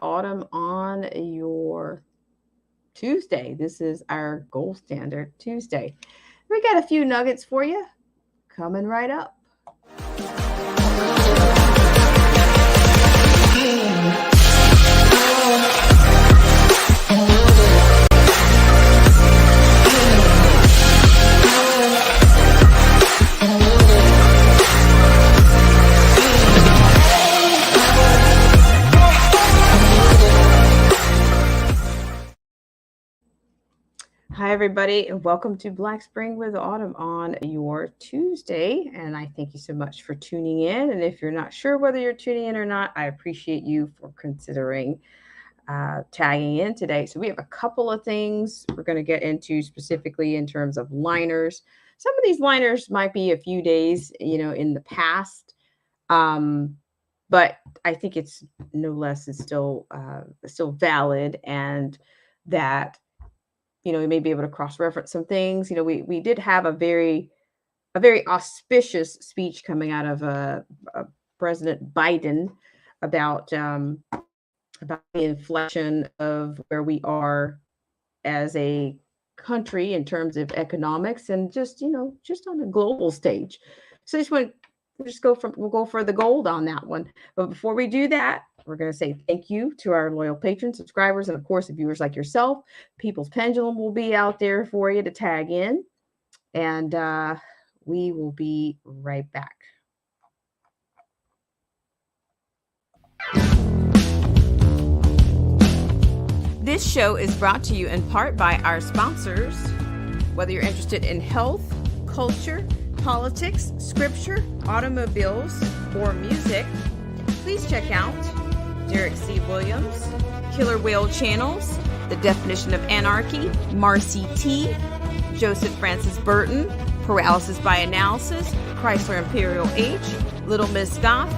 Autumn on your Tuesday. This is our Gold Standard Tuesday. We got a few nuggets for you coming right up. Hi, everybody, and welcome to Black Spring with Autumn on your Tuesday. And I thank you so much for tuning in. And if you're not sure whether you're tuning in or not, I appreciate you for considering tagging in today. So, we have a couple of things we're going to get into specifically in terms of liners. Some of these liners might be a few days, in the past. Um, but I think it's no less, it's still valid, and that we may be able to cross-reference some things. We did have a very auspicious speech coming out of President Biden about about the inflection of where we are as a country in terms of economics, and just on a global stage. So I just want we'll go for the gold on that one. But before we do that, we're going to say thank you to our loyal patrons, subscribers, and of course, viewers like yourself. People's Pendulum will be out there for you to tag in, and we will be right back. This show is brought to you in part by our sponsors. Whether you're interested in health, culture, politics, scripture, automobiles, or music, please check out Derek C. Williams, Killer Whale Channels, The Definition of Anarchy, Marcy T., Joseph Francis Burton, Paralysis by Analysis, Chrysler Imperial H, Little Miss Goth,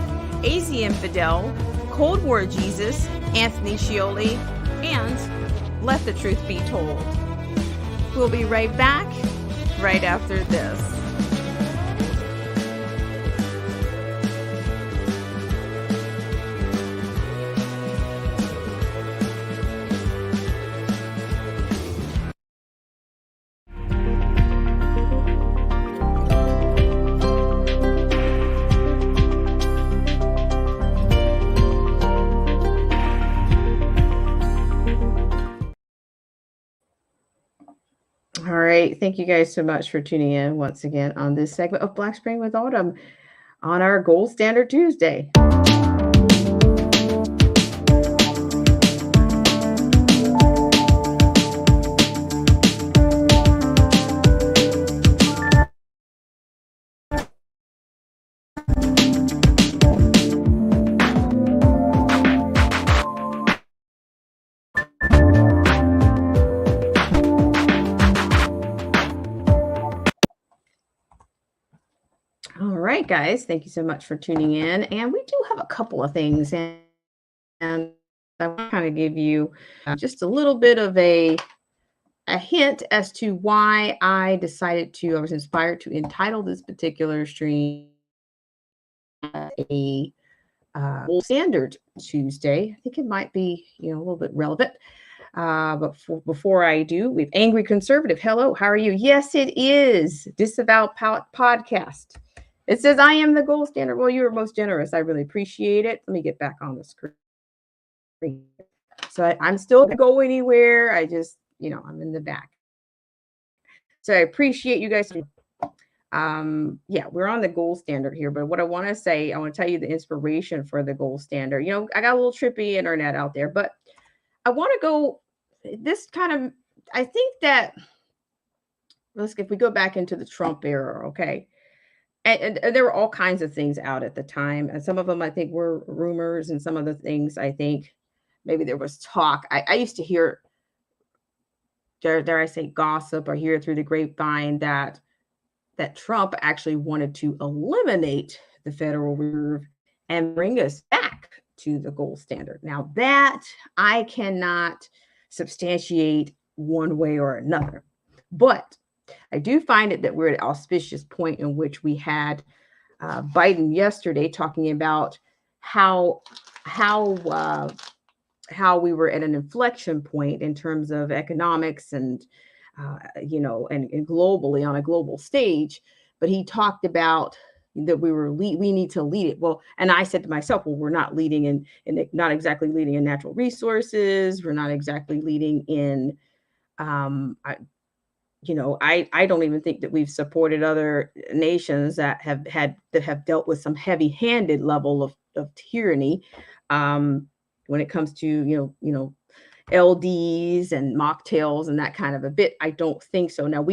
AZ Infidel, Cold War Jesus, Anthony Scioli, and Let the Truth Be Told. We'll be right back right after this. All right. Thank you guys so much for tuning in once again on this segment of Black Spring with Autumn on our Gold Standard Tuesday. All right, guys. Thank you so much for tuning in. And we do have a couple of things, and I want to kind of give you just a little bit of a hint as to why I was inspired to entitle this particular stream a Gold Standard Tuesday. I think it might be, a little bit relevant. But before I do, we have Angry Conservative. Hello, how are you? Yes, it is Disavow Podcast. It says, I am the gold standard. Well, you were most generous. I really appreciate it. Let me get back on the screen. So I'm still going to go anywhere. I just, I'm in the back. So I appreciate you guys. Yeah, we're on the gold standard here. But what I want to say, I want to tell you the inspiration for the gold standard. I got a little trippy internet out there, but I want to go this kind of, I think that, if we go back into the Trump era, okay. And there were all kinds of things out at the time. And some of them, I think, were rumors. And some of the things, I think, maybe there was talk. I used to hear, dare I say, gossip, or hear through the grapevine that Trump actually wanted to eliminate the Federal Reserve and bring us back to the gold standard. Now, that I cannot substantiate one way or another. But I do find it that we're at an auspicious point in which we had Biden yesterday talking about how how we were at an inflection point in terms of economics and and globally on a global stage. But he talked about that we need to lead it. Well, and I said to myself, well, we're not leading in not exactly leading in natural resources. We're not exactly leading in I don't even think that we've supported other nations that have dealt with some heavy-handed level of tyranny when it comes to LDs and mocktails and that kind of a bit. I don't think so. Now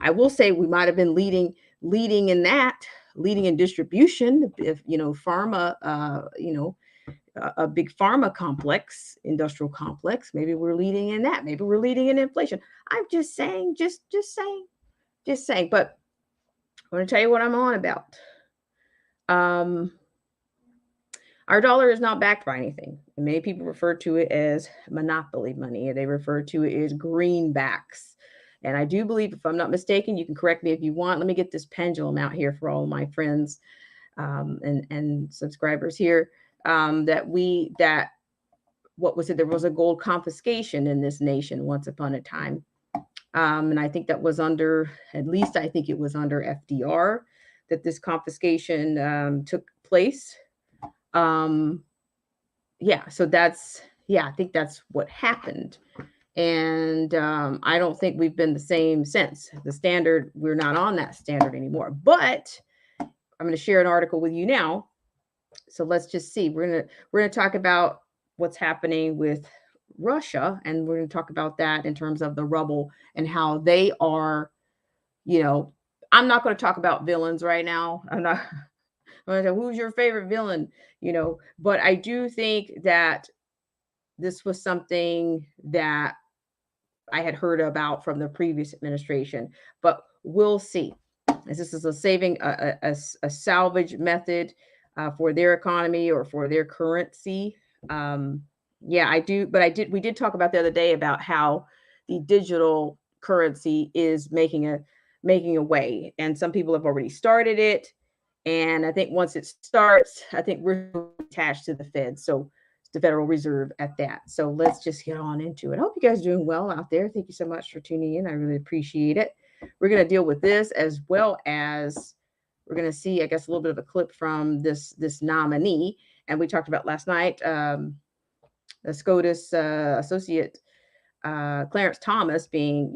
I will say we might have been leading in distribution, if pharma, a big pharma complex, industrial complex. Maybe we're leading in that. Maybe we're leading in inflation. I'm just saying, just saying. But I want to tell you what I'm on about. Our dollar is not backed by anything. Many people refer to it as monopoly money. They refer to it as greenbacks. And I do believe, if I'm not mistaken, you can correct me if you want. Let me get this pendulum out here for all my friends and subscribers here. That what was it? There was a gold confiscation in this nation once upon a time. And I think that was at least I think it was under FDR that this confiscation took place. So I think that's what happened. And I don't think we've been the same since. The standard, we're not on that standard anymore. But I'm going to share an article with you now. So let's just see. We're going to talk about what's happening with Russia, and we're going to talk about that in terms of the rubble and how they are, I'm not going to talk about villains right now. I'm going to say, who's your favorite villain, but I do think that this was something that I had heard about from the previous administration, but we'll see. As this is a salvage method for their economy or for their currency. We did talk about the other day about how the digital currency is making a way, and some people have already started it. And I think once it starts, I think we're attached to the Fed. So the Federal Reserve at that. So let's just get on into it. I hope you guys are doing well out there. Thank you so much for tuning in. I really appreciate it. We're going to deal with this, as well as we're going to see, I guess, a little bit of a clip from this nominee. And we talked about last night, the SCOTUS associate Clarence Thomas being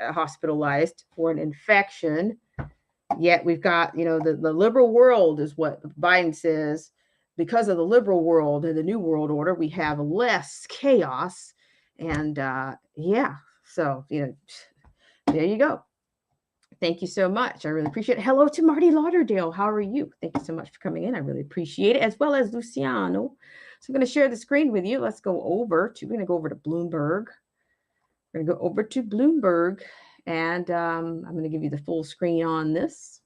hospitalized for an infection. Yet we've got, the liberal world is what Biden says. Because of the liberal world and the New World Order, we have less chaos. And so, there you go. Thank you so much. I really appreciate it. Hello to Marty Lauderdale. How are you? Thank you so much for coming in. I really appreciate it, as well as Luciano. So I'm going to share the screen with you. We're going to go over to Bloomberg. We're going to go over to Bloomberg, and I'm going to give you the full screen on this.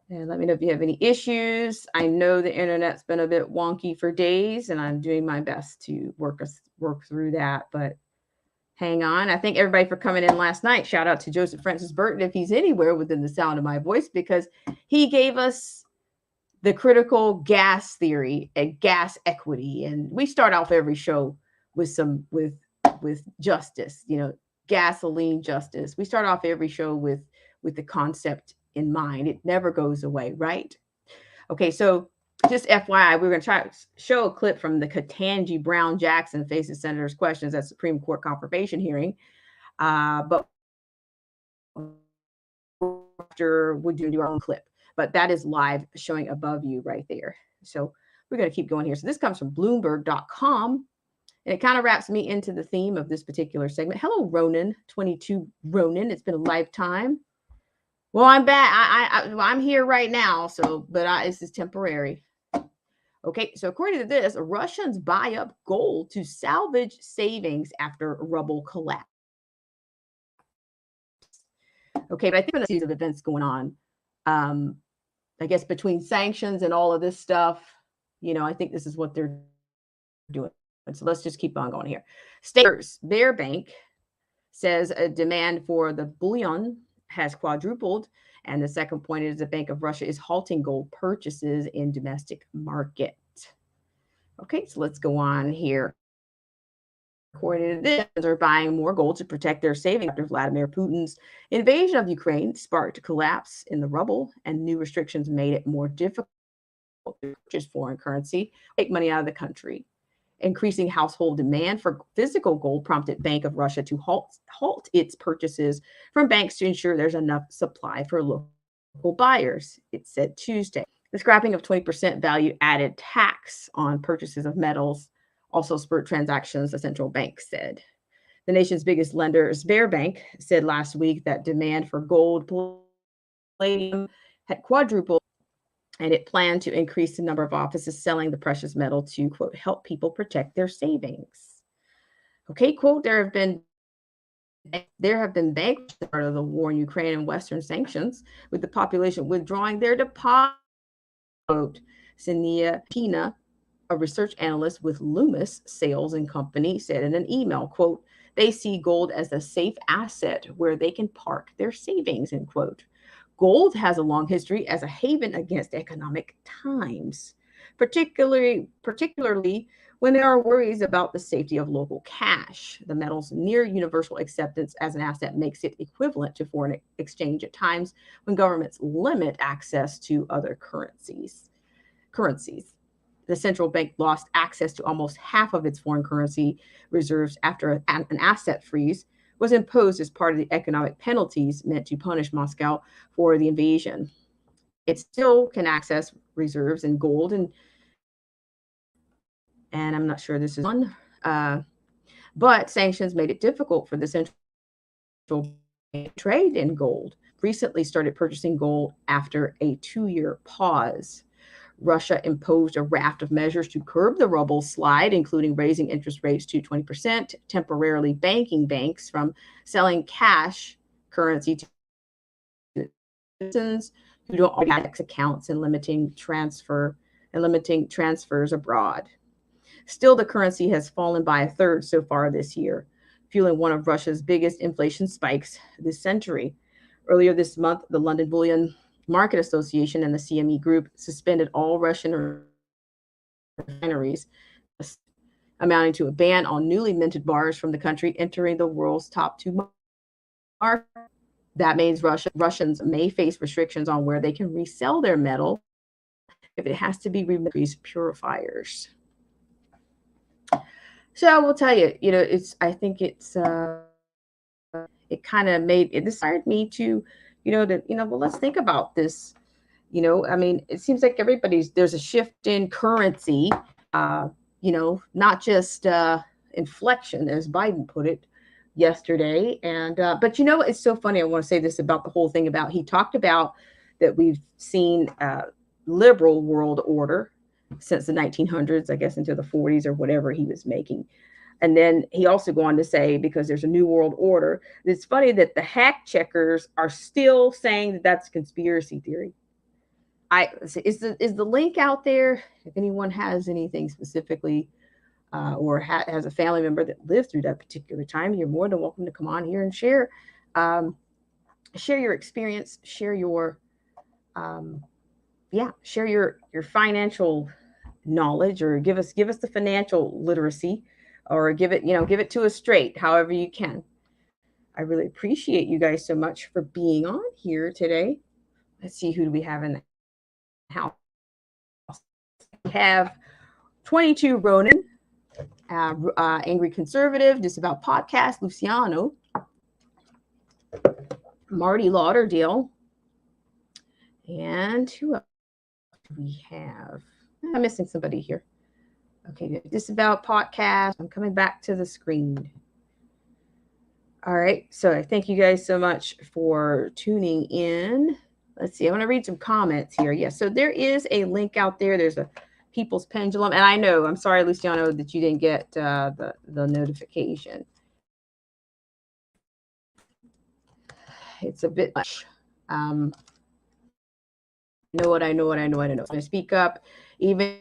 And let me know if you have any issues. I know the internet's been a bit wonky for days, and I'm doing my best to work through that. But hang on. I thank everybody for coming in last night. Shout out to Joseph Francis Burton, if he's anywhere within the sound of my voice, because he gave us the critical gas theory and gas equity. And we start off every show with justice, gasoline justice. We start off every show with the concept in mind. It never goes away, right? Okay, so just FYI, we're going to try to show a clip from the Ketanji Brown Jackson Faces Senators Questions at Supreme Court confirmation hearing. But after we're doing our own clip, but that is live showing above you right there. So we're going to keep going here. So this comes from Bloomberg.com. And it kind of wraps me into the theme of this particular segment. Hello, Ronan, 22 Ronan. It's been a lifetime. Well, I'm back. I'm here right now. So, but this is temporary. Okay. So according to this, Russians buy up gold to salvage savings after rubble collapse. Okay. But I think there's a series of events going on. I guess between sanctions and all of this stuff, I think this is what they're doing. So let's just keep on going here. Their bank says a demand for the bullion has quadrupled. And the second point is the Bank of Russia is halting gold purchases in domestic market. Okay, so let's go on here. According to this, are buying more gold to protect their savings after Vladimir Putin's invasion of Ukraine sparked a collapse in the ruble, and new restrictions made it more difficult to purchase foreign currency, take money out of the country. Increasing household demand for physical gold prompted Bank of Russia to halt its purchases from banks to ensure there's enough supply for local buyers, it said Tuesday. The scrapping of 20% value added tax on purchases of metals also spurred transactions, the central bank said. The nation's biggest lender, Sberbank, said last week that demand for gold, palladium had quadrupled, and it planned to increase the number of offices selling the precious metal to, quote, help people protect their savings. Okay, quote, there have been banks as part of the war in Ukraine and Western sanctions, with the population withdrawing their deposit. Quote, Senia Pina, a research analyst with Loomis Sales and Company, said in an email, quote, they see gold as a safe asset where they can park their savings, end quote. Gold has a long history as a haven against economic times, particularly when there are worries about the safety of local cash. The metal's near universal acceptance as an asset makes it equivalent to foreign exchange at times when governments limit access to other currencies. The central bank lost access to almost half of its foreign currency reserves after an asset freeze was imposed as part of the economic penalties meant to punish Moscow for the invasion. It still can access reserves in gold, and I'm not sure this is one, but sanctions made it difficult for the central bank to trade in gold. Recently started purchasing gold after a 2-year pause. Russia imposed a raft of measures to curb the ruble slide, including raising interest rates to 20%, temporarily banking banks from selling cash currency to citizens who don't already have accounts, and limiting transfers abroad. Still, the currency has fallen by a third so far this year, fueling one of Russia's biggest inflation spikes this century. Earlier this month, the London Bullion Market Association and the CME Group suspended all Russian refineries, amounting to a ban on newly minted bars from the country entering the world's top 2 markets. That means Russians may face restrictions on where they can resell their metal if it has to be removed purifiers. So I will tell you, I think it kind of inspired me to, well, let's think about this. I mean, it seems like there's a shift in currency, not just inflection, as Biden put it yesterday. And, but it's so funny. I want to say this about the whole thing he talked about that we've seen liberal world order since the 1900s, I guess, into the 40s or whatever he was making. And then he also go on to say, because there's a new world order, it's funny that the hack checkers are still saying that that's a conspiracy theory. Is the link out there? If anyone has anything specifically, or has a family member that lived through that particular time, you're more than welcome to come on here and share your experience, share your share your financial knowledge, or give us the financial literacy, or give it to us straight, however you can. I really appreciate you guys so much for being on here today. Let's see, who do we have in the house? We have 22 Ronan, Angry Conservative, Disavow Podcast, Luciano, Marty Lauderdale, and who else do we have? I'm missing somebody here. Okay, Disavow Podcast. I'm coming back to the screen. All right, so I thank you guys so much for tuning in. Let's see, I want to read some comments here. Yes, so there is a link out there. There's a People's Pendulum, and I know, I'm sorry, Luciano, that you didn't get the notification. It's a bit much. I know. So I'm going to speak up, even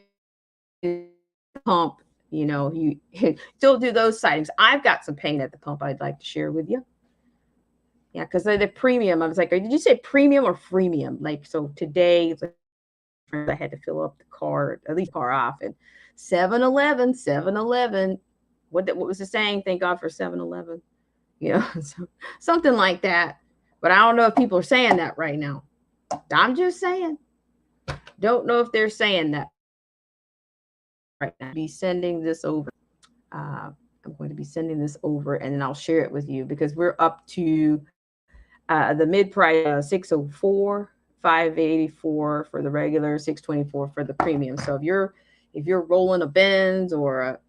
pump. You still do those sightings. I've got some pain at the pump I'd like to share with you. Yeah, because the premium, I was like, did you say premium or freemium? Like, so today, I had to fill up the car, at least car off. And 7-Eleven. What was the saying? Thank God for 7-Eleven. So, something like that. But I don't know if people are saying that right now. I'm just saying. Don't know if they're saying that right now. I'll be sending this over. I'm going to be sending this over, and then I'll share it with you because we're up to the mid price 604, 584 for the regular, 624 for the premium. So if you're rolling a Benz or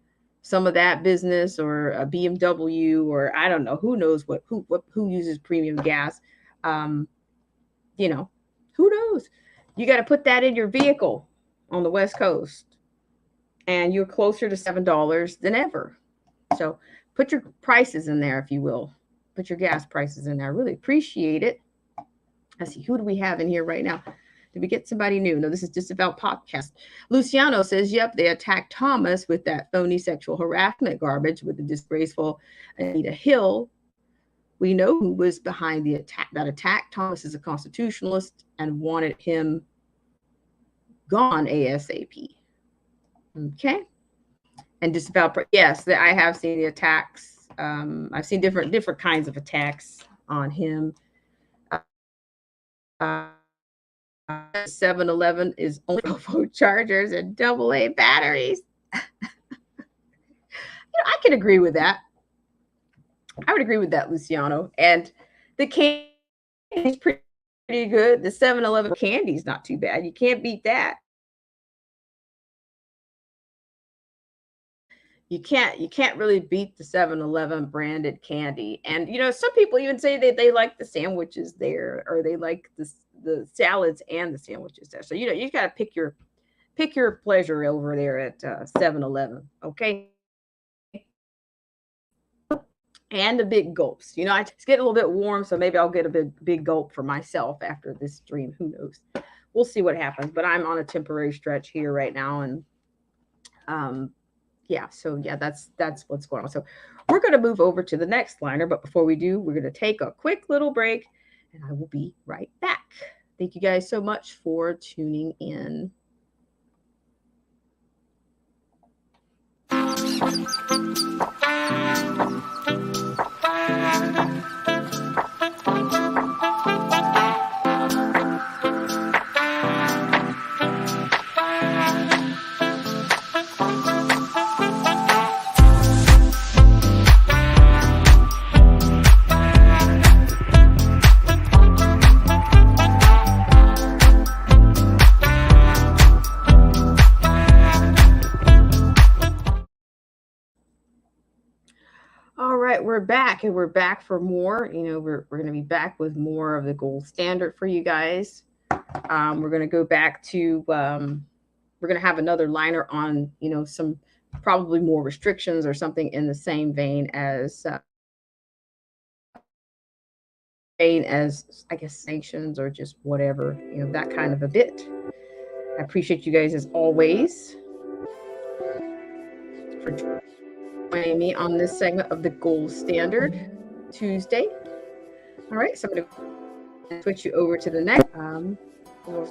some of that business or a BMW or I don't know, who knows who uses premium gas, who knows? You got to put that in your vehicle on the West Coast, and you're closer to $7 than ever. So put your prices in there, if you will. Put your gas prices in there. I really appreciate it. Let's see, who do we have in here right now? Did we get somebody new? No, this is just about podcast. Luciano says, yep, they attacked Thomas with that phony sexual harassment garbage with the disgraceful Anita Hill. We know who was behind that attack. Thomas is a constitutionalist and wanted him gone ASAP. Okay. And just about, yes, I have seen the attacks. I've seen different kinds of attacks on him. 7-Eleven is only for chargers and AA batteries. I can agree with that. I would agree with that, Luciano. And the candy is pretty good. The 7-Eleven candy is not too bad. You can't beat that. You can't really beat the 7-Eleven branded candy. And some people even say that they like the sandwiches there, or they like the salads and the sandwiches there. So you got to pick your pleasure over there at 7-Eleven. Okay. And the big gulps. It's getting a little bit warm, so maybe I'll get a big gulp for myself after this stream. Who knows? We'll see what happens. But I'm on a temporary stretch here right now, and that's what's going on. So we're going to move over to the next liner, but before we do, we're going to take a quick little break, and I will be right back. Thank you guys so much for tuning in. We're back, and we're back for more. We're going to be back with more of the gold standard for you guys. We're going to go back to we're going to have another liner on some probably more restrictions or something in the same vein as I guess sanctions or just whatever, that kind of a bit. I appreciate you guys as always for joining me on this segment of the Gold Standard Tuesday. All right, so I'm going to switch you over to the next. We'll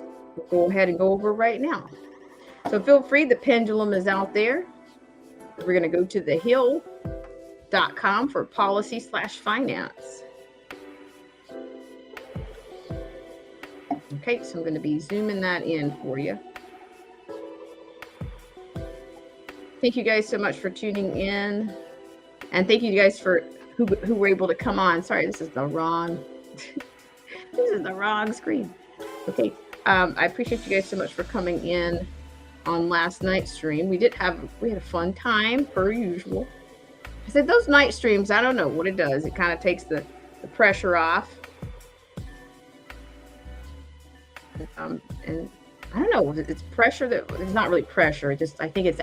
go ahead and go over right now. So feel free, the pendulum is out there. We're going to go to thehill.com for policy/finance. Okay, so I'm going to be zooming that in for you. Thank you guys so much for tuning in, and thank you guys for who were able to come on. Sorry, this is the wrong screen. Okay, I appreciate you guys so much for coming in on last night's stream. We had a fun time per usual. I said those night streams, I don't know what it does. It kind of takes the pressure off. And I don't know, it's pressure that it's not really pressure. I think it's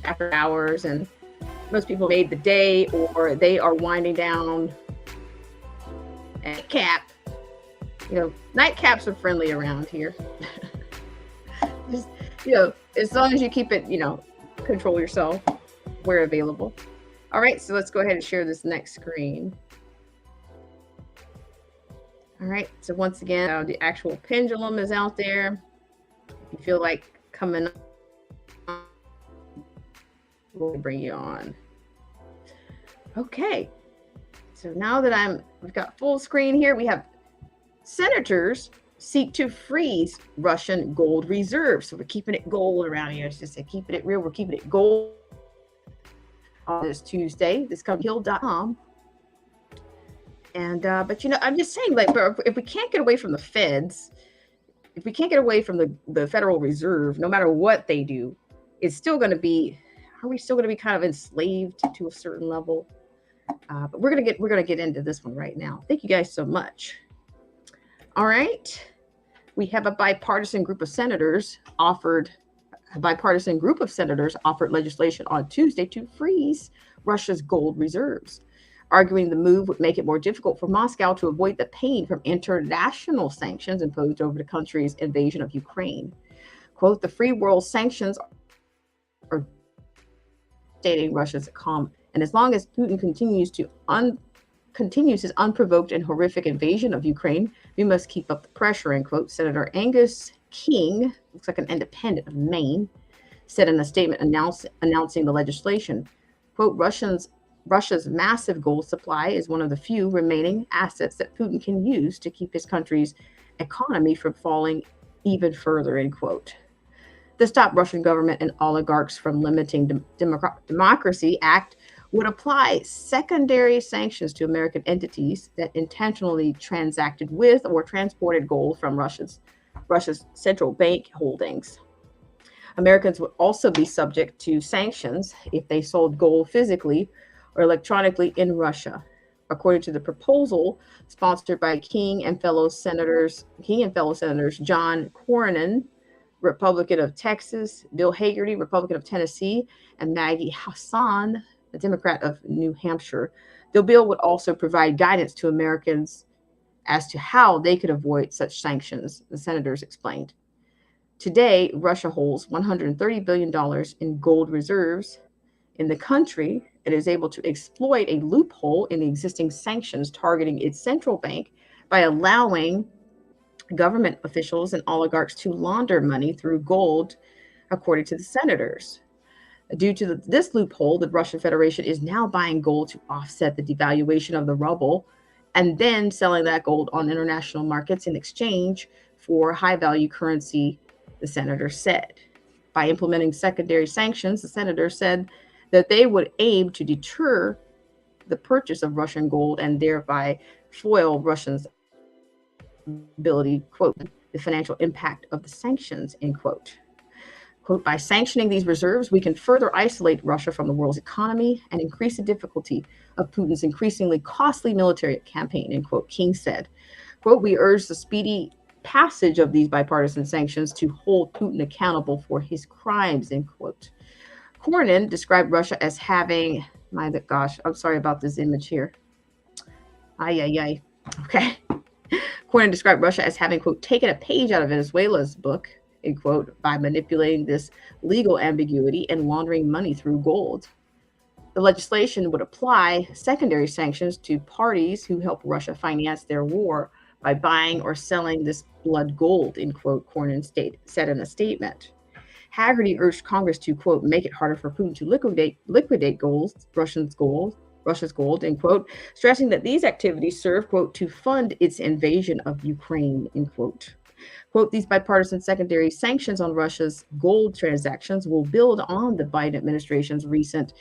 after hours, and most people made the day, or they are winding down. And nightcaps are friendly around here. Just, as long as you keep it, control yourself, where available. All right, so let's go ahead and share this next screen. All right, so once again, the actual pendulum is out there. If you feel like coming on, we'll bring you on. Okay. So now that we've got full screen here, we have senators seek to freeze Russian gold reserves. So we're keeping it gold around here. It's just keeping it real. We're keeping it gold on this Tuesday. This comes Hill.com. And but I'm just saying, like, if we can't get away from the feds, if we can't get away from the Federal Reserve, no matter what they do, it's still going to be. Are we still going to be kind of enslaved to a certain level? But we're gonna get into this one right now. Thank you guys so much. All right, we have a bipartisan group of senators offered legislation on Tuesday to freeze Russia's gold reserves, arguing the move would make it more difficult for Moscow to avoid the pain from international sanctions imposed over the country's invasion of Ukraine. Quote, the free world sanctions are stating Russia's economy. And as long as Putin continues his unprovoked and horrific invasion of Ukraine, we must keep up the pressure, end quote. Senator Angus King, looks like an independent of Maine, said in a statement announcing the legislation, quote, Russia's massive gold supply is one of the few remaining assets that Putin can use to keep his country's economy from falling even further, end quote. The Stop Russian Government and Oligarchs from Limiting Democracy Act would apply secondary sanctions to American entities that intentionally transacted with or transported gold from Russia's central bank holdings. Americans would also be subject to sanctions if they sold gold physically or electronically in Russia. According to the proposal sponsored by King and fellow senators John Cornyn, Republican of Texas, Bill Hagerty, Republican of Tennessee, and Maggie Hassan, a Democrat of New Hampshire. The bill would also provide guidance to Americans as to how they could avoid such sanctions, the senators explained. Today, Russia holds $130 billion in gold reserves in the country. It is able to exploit a loophole in the existing sanctions targeting its central bank by allowing government officials and oligarchs to launder money through gold, according to the senators. Due to this loophole, the Russian Federation is now buying gold to offset the devaluation of the ruble and then selling that gold on international markets in exchange for high-value currency, the senator said. By implementing secondary sanctions, the senator said that they would aim to deter the purchase of Russian gold and thereby foil Russia's ability, quote, the financial impact of the sanctions, end quote. Quote, by sanctioning these reserves, we can further isolate Russia from the world's economy and increase the difficulty of Putin's increasingly costly military campaign, end quote, King said. Quote, we urge the speedy passage of these bipartisan sanctions to hold Putin accountable for his crimes, end quote. Cornyn described Russia as having, my gosh, I'm sorry about this image here. Okay. Cornyn described Russia as having, quote, taken a page out of Venezuela's book, end quote, by manipulating this legal ambiguity and laundering money through gold. The legislation would apply secondary sanctions to parties who help Russia finance their war by buying or selling this blood gold, end quote, Cornyn said in a statement. Hagerty urged Congress to, quote, make it harder for Putin to liquidate Russia's gold, end quote, stressing that these activities serve, quote, to fund its invasion of Ukraine, end quote. Quote, these bipartisan secondary sanctions on Russia's gold transactions will build on the Biden administration's recent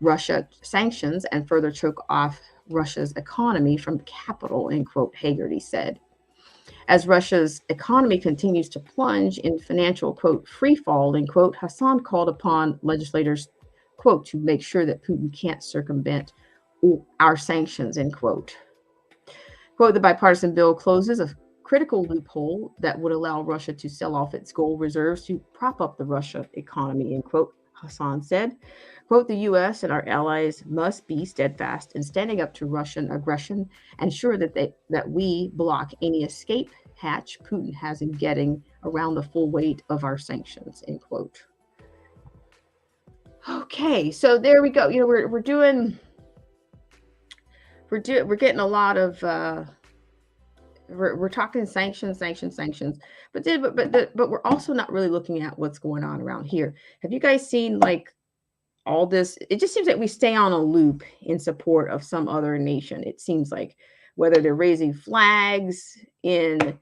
Russia sanctions and further choke off Russia's economy from the capital, end quote, Hagerty said. As Russia's economy continues to plunge in financial, quote, free fall, end quote, Hassan called upon legislators, quote, to make sure that Putin can't circumvent our sanctions, end quote. Quote, the bipartisan bill closes a critical loophole that would allow Russia to sell off its gold reserves to prop up the Russia economy, end quote, Hassan said. Quote, the U.S. and our allies must be steadfast in standing up to Russian aggression and ensure that we block any escape hatch Putin has in getting around the full weight of our sanctions, end quote. Okay, so there we go. You know, we're getting a lot of we're talking sanctions, but we're also not really looking at what's going on around here. Have you guys seen like all this? It just seems like we stay on a loop in support of some other nation. It seems like whether they're raising flags in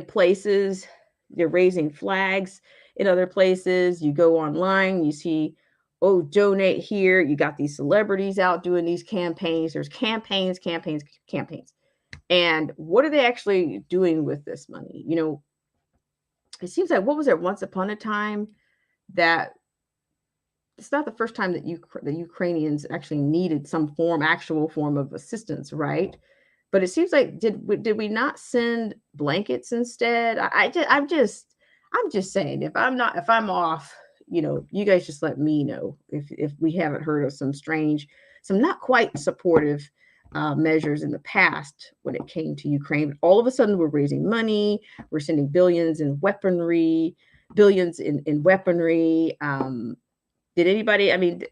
places, they're raising flags in other places. You go online, you see, oh, donate here. You got these celebrities out doing these campaigns. There's campaigns. And what are they actually doing with this money? You know, it seems like, what was it, once upon a time, that it's not the first time that the Ukrainians actually needed some actual form of assistance, right? But it seems like did we not send blankets instead? I'm just saying, if I'm off, you know, you guys just let me know if we haven't heard of some not quite supportive measures in the past when it came to Ukraine. But all of a sudden, we're raising money, we're sending billions in weaponry. Did anybody? I mean,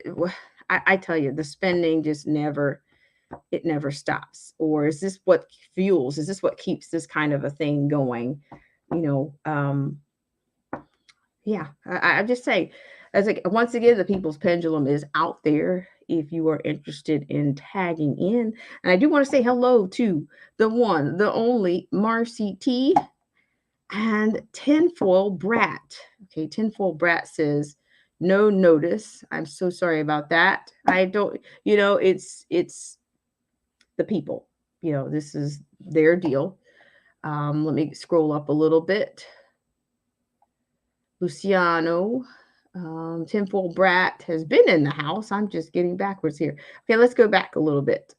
I tell you, the spending just never stops. Or is this what fuels? Is this what keeps this kind of a thing going? You know, yeah. I'm just saying, once again, the people's pendulum is out there. If you are interested in tagging in, and I do want to say hello to the one, the only Marcy T and Tinfoil Brat. Okay, Tinfoil Brat says, no notice. I'm so sorry about that. I don't, you know, it's the people, you know, this is their deal. Let me scroll up a little bit. Luciano, Tinfoil Brat has been in the house. I'm just getting backwards here. Okay, let's go back a little bit.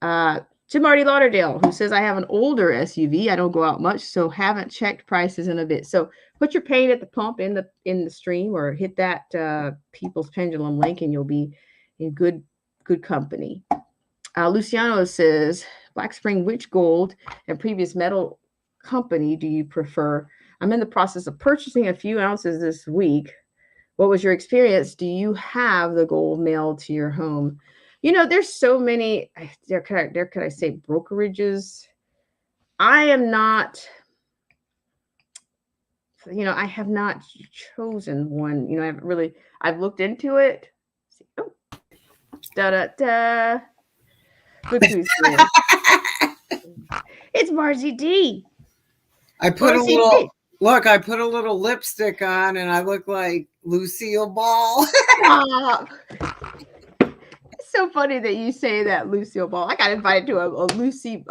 To Marty Lauderdale, who says, I have an older SUV. I don't go out much, so haven't checked prices in a bit. So put your paying at the pump in the stream, or hit that People's Pendulum link, and you'll be in good company. Luciano says, Black Spring, which gold and previous metal company do you prefer? I'm in the process of purchasing a few ounces this week. What was your experience? Do you have the gold mailed to your home? You know, there's so many, could I say brokerages? I am not, you know, I have not chosen one. You know, I've looked into it. Oh, da-da-da. Look who's here. It's Marcy D. I put a little lipstick on and I look like Lucille Ball. It's so funny that you say that, Lucille Ball. I got invited to a Lucille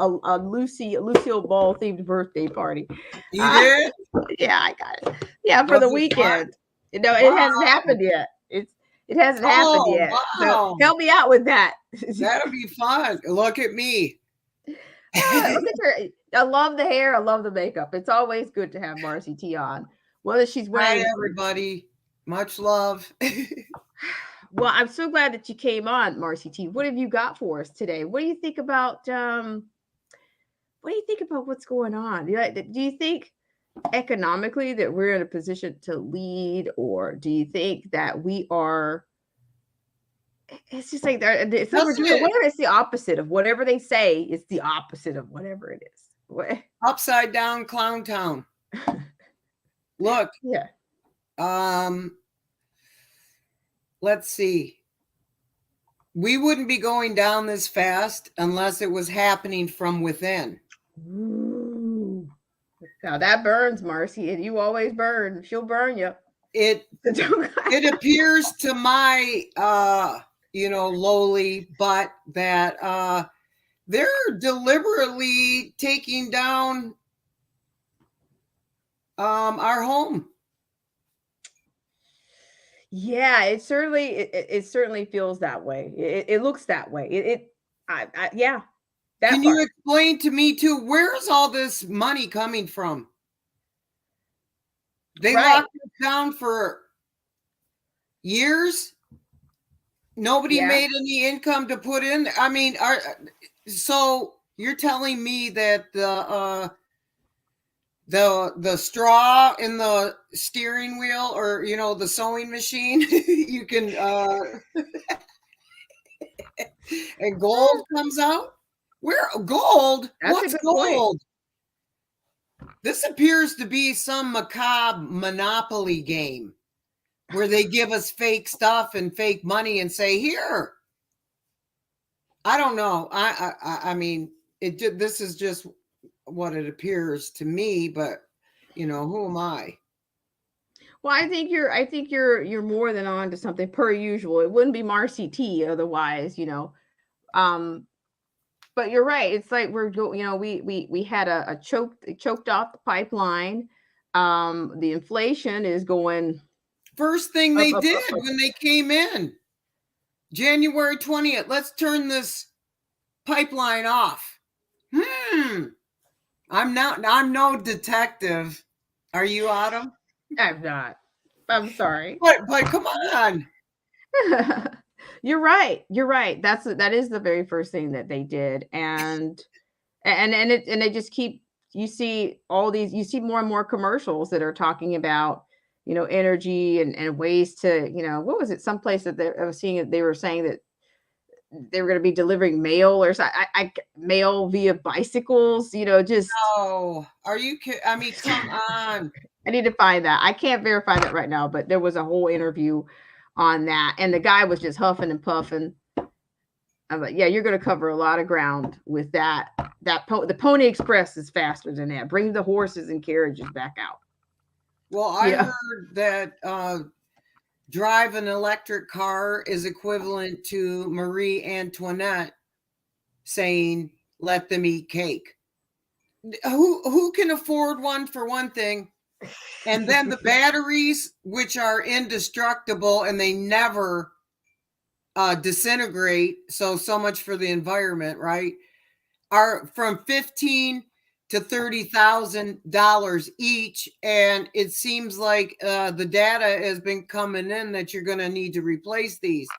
Ball themed birthday party. You did? Yeah, I got it. Yeah, for the weekend. You know, it hasn't happened yet. It hasn't happened yet. Wow. So help me out with that. That'll be fun. Look at me. Look at her. I love the hair. I love the makeup. It's always good to have Marcy T on. Whether she's wearing. Hi, everybody. Much love. Well, I'm so glad that you came on, Marcy T. What have you got for us today? What do you think about what's going on? Do you think economically that we're in a position to lead, or do you think that we are? It's just like we're doing whatever. It's the opposite of whatever they say. It's the opposite of whatever it is. What? Upside down clown town. Look. Yeah. Let's see. We wouldn't be going down this fast unless it was happening from within. Ooh. Now that burns, Marcy, and you always burn. She'll burn you. It appears to my lowly butt that they're deliberately taking down our home. Yeah, it certainly feels that way. It looks that way. Yeah. Can you explain to me too, where's all this money coming from? They locked it down for years. Nobody made any income to put in. I mean, so you're telling me that the straw in the steering wheel, or the sewing machine, you can and gold comes out? Where gold? That's What's a good point. gold? This appears to be some macabre monopoly game where they give us fake stuff and fake money and say, here. I don't know. I mean, this is just what it appears to me, but who am I? Well, I think you're more than on to something per usual. It wouldn't be Marcy T otherwise, But you're right. It's like we had a choked off the pipeline. The inflation is going First thing up, they up, did up, up. when they came in, January 20th, let's turn this pipeline off. I'm no detective. Are you, Autumn? I'm not. I'm sorry. But come on. You're right. You're right. That is the very first thing that they did, and they just keep. You see more and more commercials that are talking about energy and ways to what was it? Someplace that I was seeing it. They were saying that they were going to be delivering mail or something. Mail via bicycles. Just. Oh, are you kidding? I mean, come on. I need to find that. I can't verify that right now, but there was a whole interview on that, and the guy was just huffing and puffing. I'm like, yeah, you're going to cover a lot of ground with that. The Pony Express is faster than that. Bring the horses and carriages back out. Well, I heard that drive an electric car is equivalent to Marie Antoinette saying, "Let them eat cake." Who can afford one, for one thing? And then the batteries, which are indestructible and they never disintegrate, so much for the environment, right? Are from $15,000 to $30,000 each, and it seems like the data has been coming in that you're going to need to replace these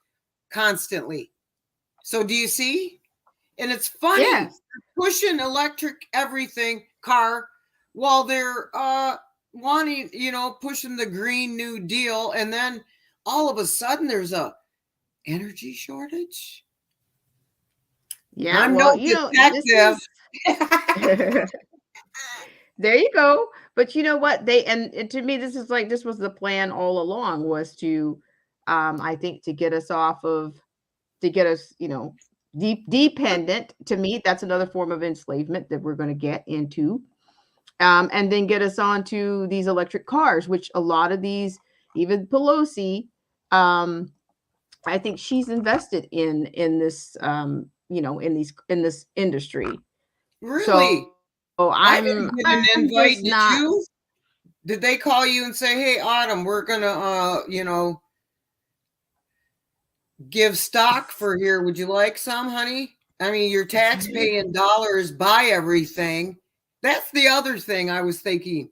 constantly. So do you see? And it's funny, Yes. pushing electric everything car while they're wanting, pushing the Green New Deal, and then all of a sudden there's a energy shortage. Yeah, I'm well, no detective. There you go. But you know what? To me, this was the plan all along, was to, I think, to get us dependent. To me, that's another form of enslavement that we're going to get into. And then get us onto these electric cars, which a lot of these, even Pelosi, I think she's invested in this, in this industry. Really? So I didn't get an invite. Did you? Did they call you and say, "Hey, Autumn, we're gonna, give stock for here. Would you like some, honey?" I mean, your tax-paying dollars buy everything. That's the other thing I was thinking.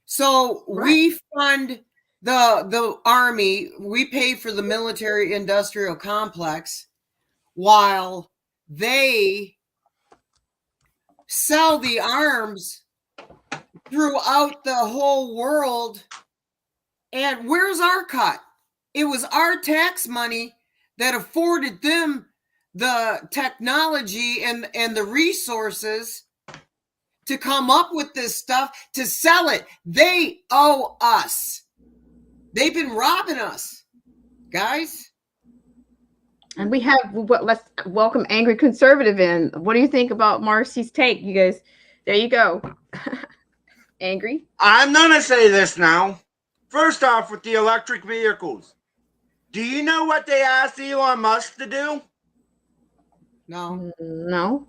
So we fund the Army. We pay for the military-industrial complex while they sell the arms throughout the whole world. And where's our cut? It was our tax money that afforded them the technology and the resources to come up with this stuff, to sell it. They owe us. They've been robbing us, guys. And we have let's welcome Angry Conservative in. What do you think about Marcy's take? You guys, there you go. Angry? I'm going to say this now. First off, with the electric vehicles, do you know what they asked Elon Musk to do? No.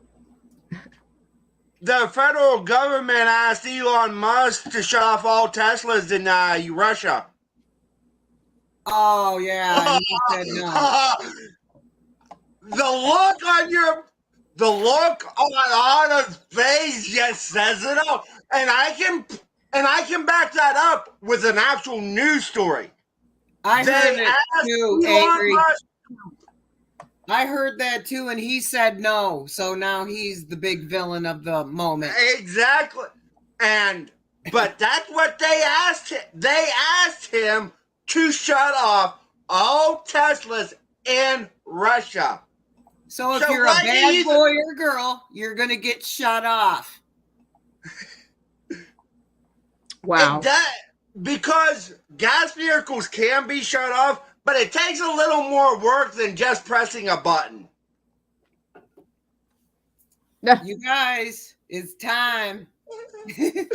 The federal government asked Elon Musk to shut off all Teslas in Russia. Oh, yeah. He said no. The look on Anna's face just says it all. And I can back that up with an actual news story. I heard that too, Angry. I heard that too, and he said no. So now he's the big villain of the moment. Exactly. But that's what they asked him. They asked him to shut off all Teslas in Russia. So if So you're a why do bad you- boy or girl, you're going to get shut off. Wow. Because gas vehicles can be shut off, but it takes a little more work than just pressing a button. You guys, it's time. Hey,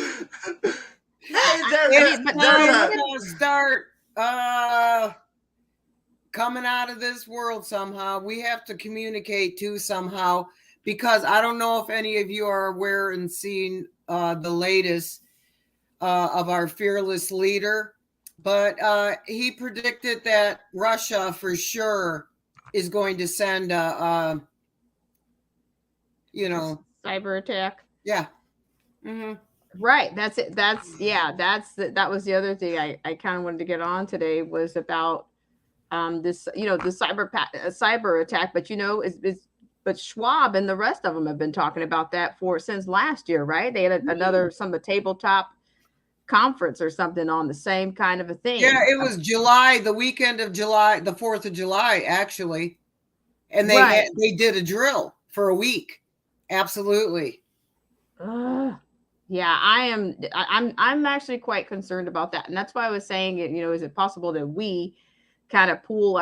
It's but time to start coming out of this world somehow. We have to communicate too somehow, because I don't know if any of you are aware and seen the latest of our fearless leader, but he predicted that Russia for sure is going to send a cyber attack. Yeah. Mm-hmm. Right. That's it. That was the other thing I kind of wanted to get on today, was about this, the cyber attack. But but Schwab and the rest of them have been talking about that since last year, right? They had another tabletop conference or something on the same kind of a thing. Yeah, it was July, the weekend of July, the 4th of July, actually. And they did a drill for a week. Absolutely. Yeah, I'm actually quite concerned about that. And that's why I was saying, is it possible that we kind of pool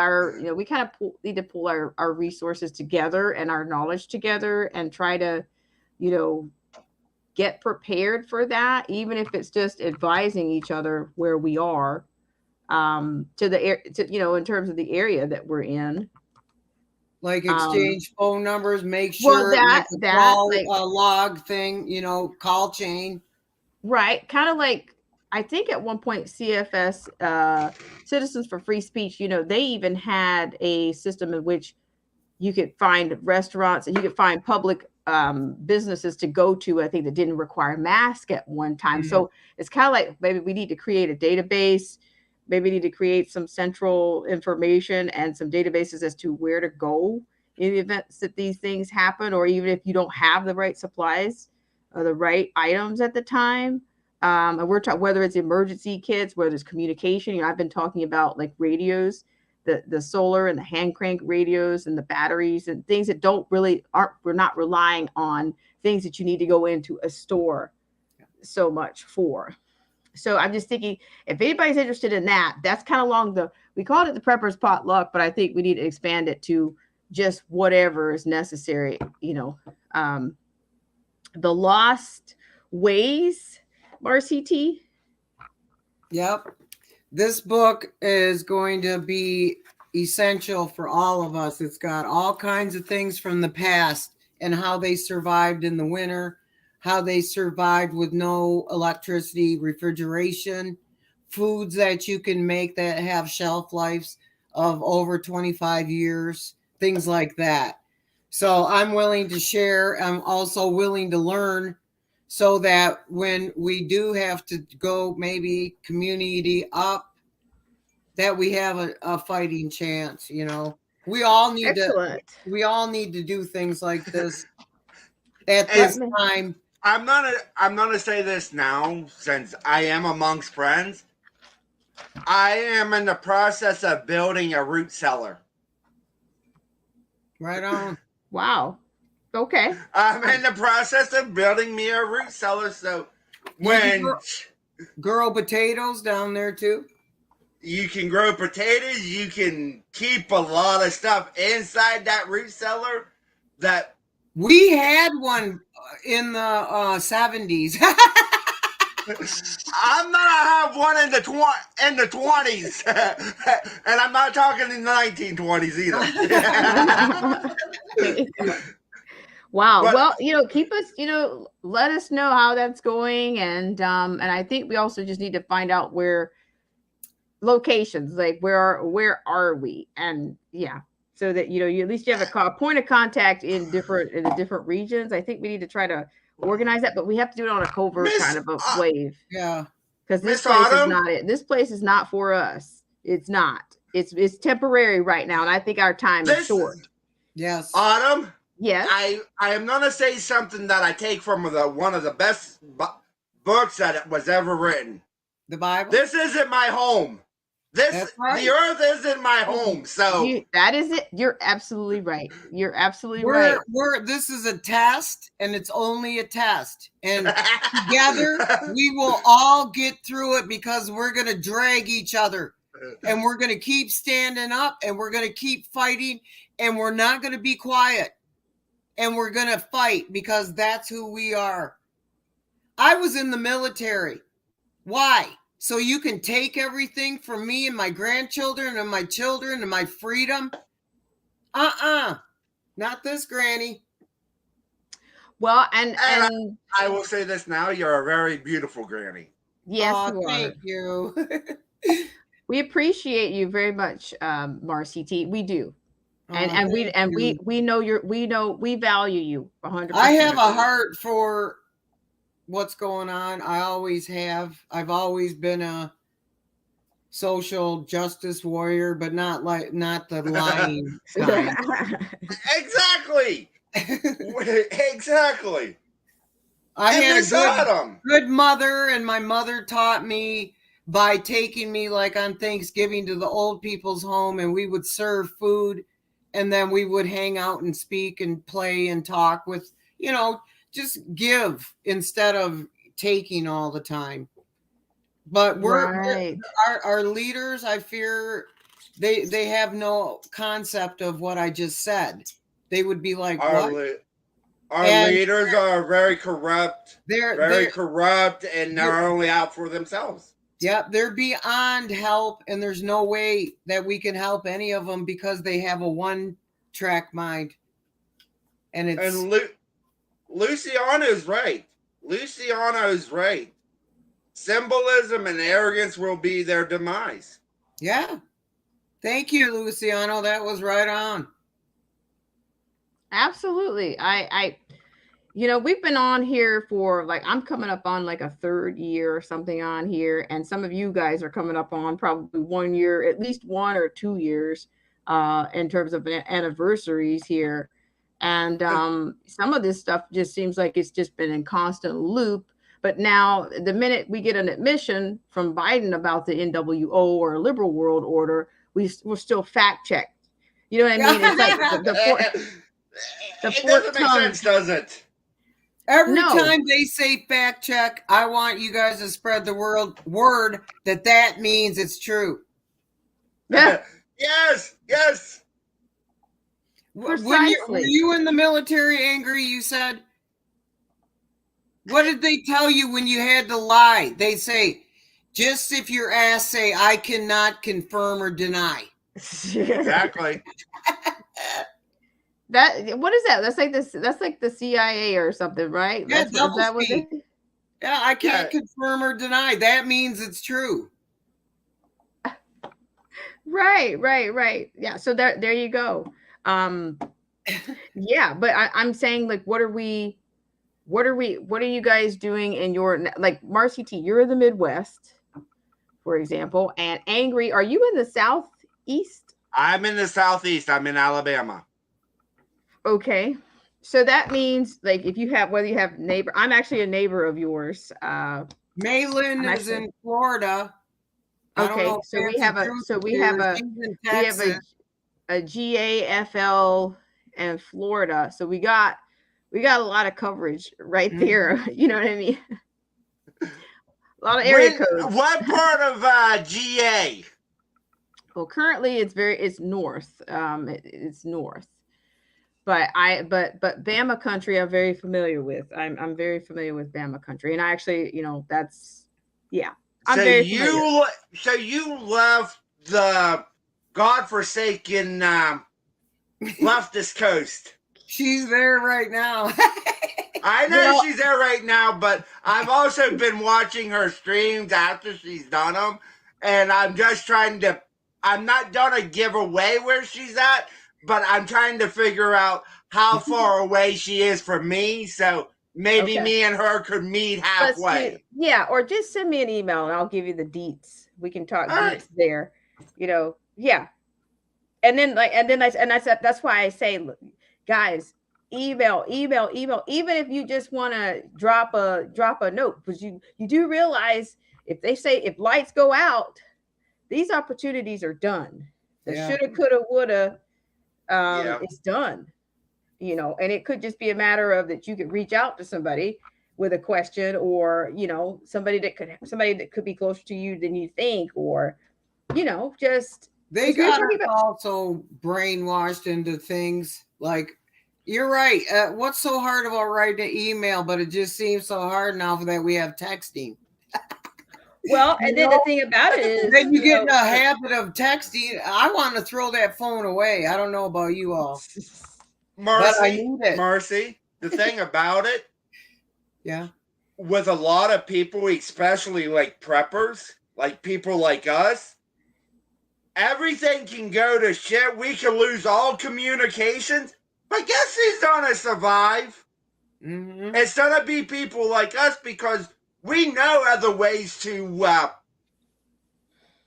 need to pool our resources together and our knowledge together and try to, get prepared for that, even if it's just advising each other where we are, in terms of the area that we're in. Like exchange phone numbers, make sure log thing, call chain. Right. Kind of like, I think at one point CFS, Citizens for Free Speech, they even had a system in which you could find restaurants and you could find public businesses to go to, I think, that didn't require mask at one time. Mm-hmm. So it's kind of like, maybe we need to create a database. Maybe we need to create some central information and some databases as to where to go in the events that these things happen, or even if you don't have the right supplies or the right items at the time. And we're talking whether it's emergency kits, whether it's communication. I've been talking about like radios, the solar and the hand crank radios and the batteries and things that we're not relying on things that you need to go into a store so much for. So I'm just thinking, if anybody's interested in that, that's kind of along we called it the Preppers Potluck, but I think we need to expand it to just whatever is necessary. The Lost Ways, RCT. Yep. This book is going to be essential for all of us. It's got all kinds of things from the past and how they survived in the winter, how they survived with no electricity, refrigeration, foods that you can make that have shelf lives of over 25 years, things like that. So I'm willing to share. I'm also willing to learn, so that when we do have to go maybe community up, that we have a fighting chance. We all need to do things like this at this time. I'm gonna say this now, since I am amongst friends. I am in the process of building a root cellar. Right on. Wow. Okay. I'm in the process of building me a root cellar, so when grow potatoes down there too. You can grow potatoes. You can keep a lot of stuff inside that root cellar. That we had one in the 70s. I'm gonna have one in the 20s, and I'm not talking in the 1920s either. Wow. But, well, keep us, let us know how that's going, and I think we also just need to find out where locations, like where are we, and so that you at least you have a point of contact in the different regions. I think we need to try to organize that, but we have to do it on a covert kind of a wave. Yeah. Because this place is not it. This place is not for us. It's not. It's temporary right now, and I think our time is short. Yes. Autumn. Yes. I am gonna say something that I take from one of the best books that was ever written. The Bible. This isn't my home. This right. the earth isn't my home, so that is it. You're absolutely right. You're absolutely right. This is a test, and it's only a test. And together we will all get through it because we're going to drag each other, and we're going to keep standing up, and we're going to keep fighting, and we're not going to be quiet, and we're going to fight because that's who we are. I was in the military. Why? So you can take everything from me and my grandchildren and my children and my freedom? Not this, Granny. Well, and I will say this now: you're a very beautiful granny. Yes, you are. Thank you. We appreciate you very much, Marcy T. We do, and we know we value you 100%. I have a heart for what's going on. I always have. I've always been a social justice warrior, but not the lying kind. Exactly. Exactly. I had a good mother, and my mother taught me by taking me like on Thanksgiving to the old people's home, and we would serve food, and then we would hang out and speak and play and talk with, just give instead of taking all the time. But our leaders, I fear they have no concept of what I just said. They would be like, our leaders are very corrupt. They're corrupt, and they're only out for themselves. Yep, they're beyond help, and there's no way that we can help any of them because they have a one-track mind. And Luciano is right. Luciano is right. Symbolism and arrogance will be their demise. Yeah. Thank you, Luciano. That was right on. Absolutely. We've been on here for I'm coming up on like a third year or something on here. And some of you guys are coming up on probably 1 year, at least 1 or 2 years in terms of anniversaries here. And some of this stuff just seems like it's just been in constant loop. But now the minute we get an admission from Biden about the NWO or liberal world order, we're still fact checked. You know what I mean? It's like it doesn't make sense, does it? Every time they say fact check, I want you guys to spread the word that means it's true. Yeah. Yes. Were you in the military, Angry, you said? What did they tell you when you had to lie? They say, just if your ass say, I cannot confirm or deny. Exactly. What is that? That's like this. That's like the CIA or something, right? Yeah, yeah, I can't confirm or deny. That means it's true. Right. Yeah. So there you go. Yeah, but I'm saying, like, what are you guys doing in your, like, Marcy T, you're in the Midwest, for example, and Angry, are you in the Southeast? I'm in the Southeast. I'm in Alabama. Okay. So that means, like, whether you have neighbor, I'm actually a neighbor of yours. Malin is in Florida. Okay. So we have a GAFL and Florida. So we got a lot of coverage right there. You know what I mean? A lot of area codes. What part of GA? Well, currently it's north. It's north. But Bama country I'm very familiar with. I'm very familiar with Bama country, and I actually, that's I'm very familiar. So you left the godforsaken leftist coast. She's there right now. I know she's there right now, but I've also been watching her streams after she's done them, and I'm just I'm not gonna give away where she's at, but I'm trying to figure out how far away she is from me, so maybe me and her could meet halfway. Or just send me an email and I'll give you the deets. We can talk deets there. Yeah. And then that's why I say, guys, email. Even if you just want to drop a note, because you do realize if lights go out, these opportunities are done. The Yeah. shoulda, coulda, woulda, Yeah. it's done. You know, and it could just be a matter of that you could reach out to somebody with a question, or you know, somebody that could be closer to you than you think, or you know, just They 'cause we were got talking us about also brainwashed into things like, you're right. What's so hard about writing an email? But it just seems so hard now that we have texting. well, You and then know? the thing about it is, Then you get in know, a habit of texting. I want to throw that phone away. I don't know about you all, but I Marcy, need it. Marcy, the thing about it, Yeah. with a lot of people, especially like preppers, like people like us, everything can go to shit. We can lose all communications. But guess who's gonna survive? Mm-hmm. It's gonna be people like us, because we know other ways to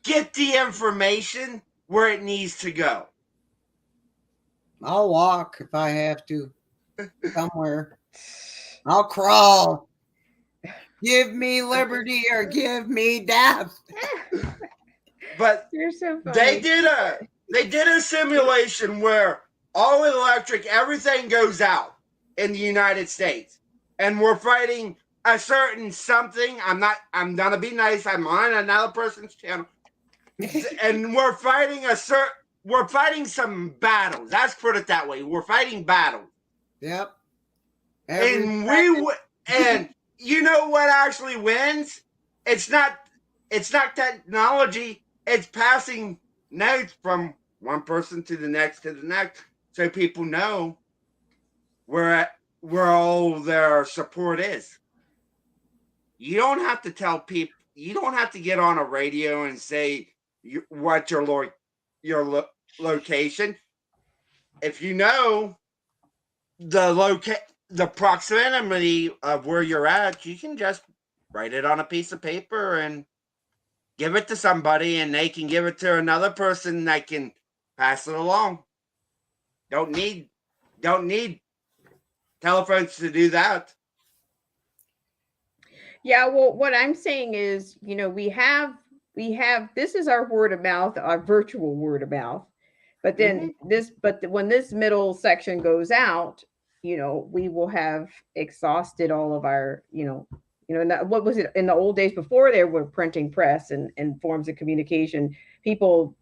get the information where it needs to go. I'll walk if I have to somewhere. I'll crawl. Give me liberty or give me death. But you're so funny. they did a simulation where all electric, everything goes out in the United States, and we're fighting a certain something. I'm gonna be nice. I'm on another person's channel, and we're fighting some battles. Let's put it that way. We're fighting battles. Yep. And you know what actually wins? It's not technology. It's passing notes from one person to the next, so people know where all their support is. You don't have to tell people. You don't have to get on a radio and say what your location. If you know the proximity of where you're at, you can just write it on a piece of paper and give it to somebody, and they can give it to another person that can pass it along. Don't need telephones to do that. Yeah, well, what I'm saying is, you know, we have this is our word of mouth, our virtual word of mouth. But then when this middle section goes out, you know, we will have exhausted all of our, what was it in the old days before there were printing press and forms of communication, people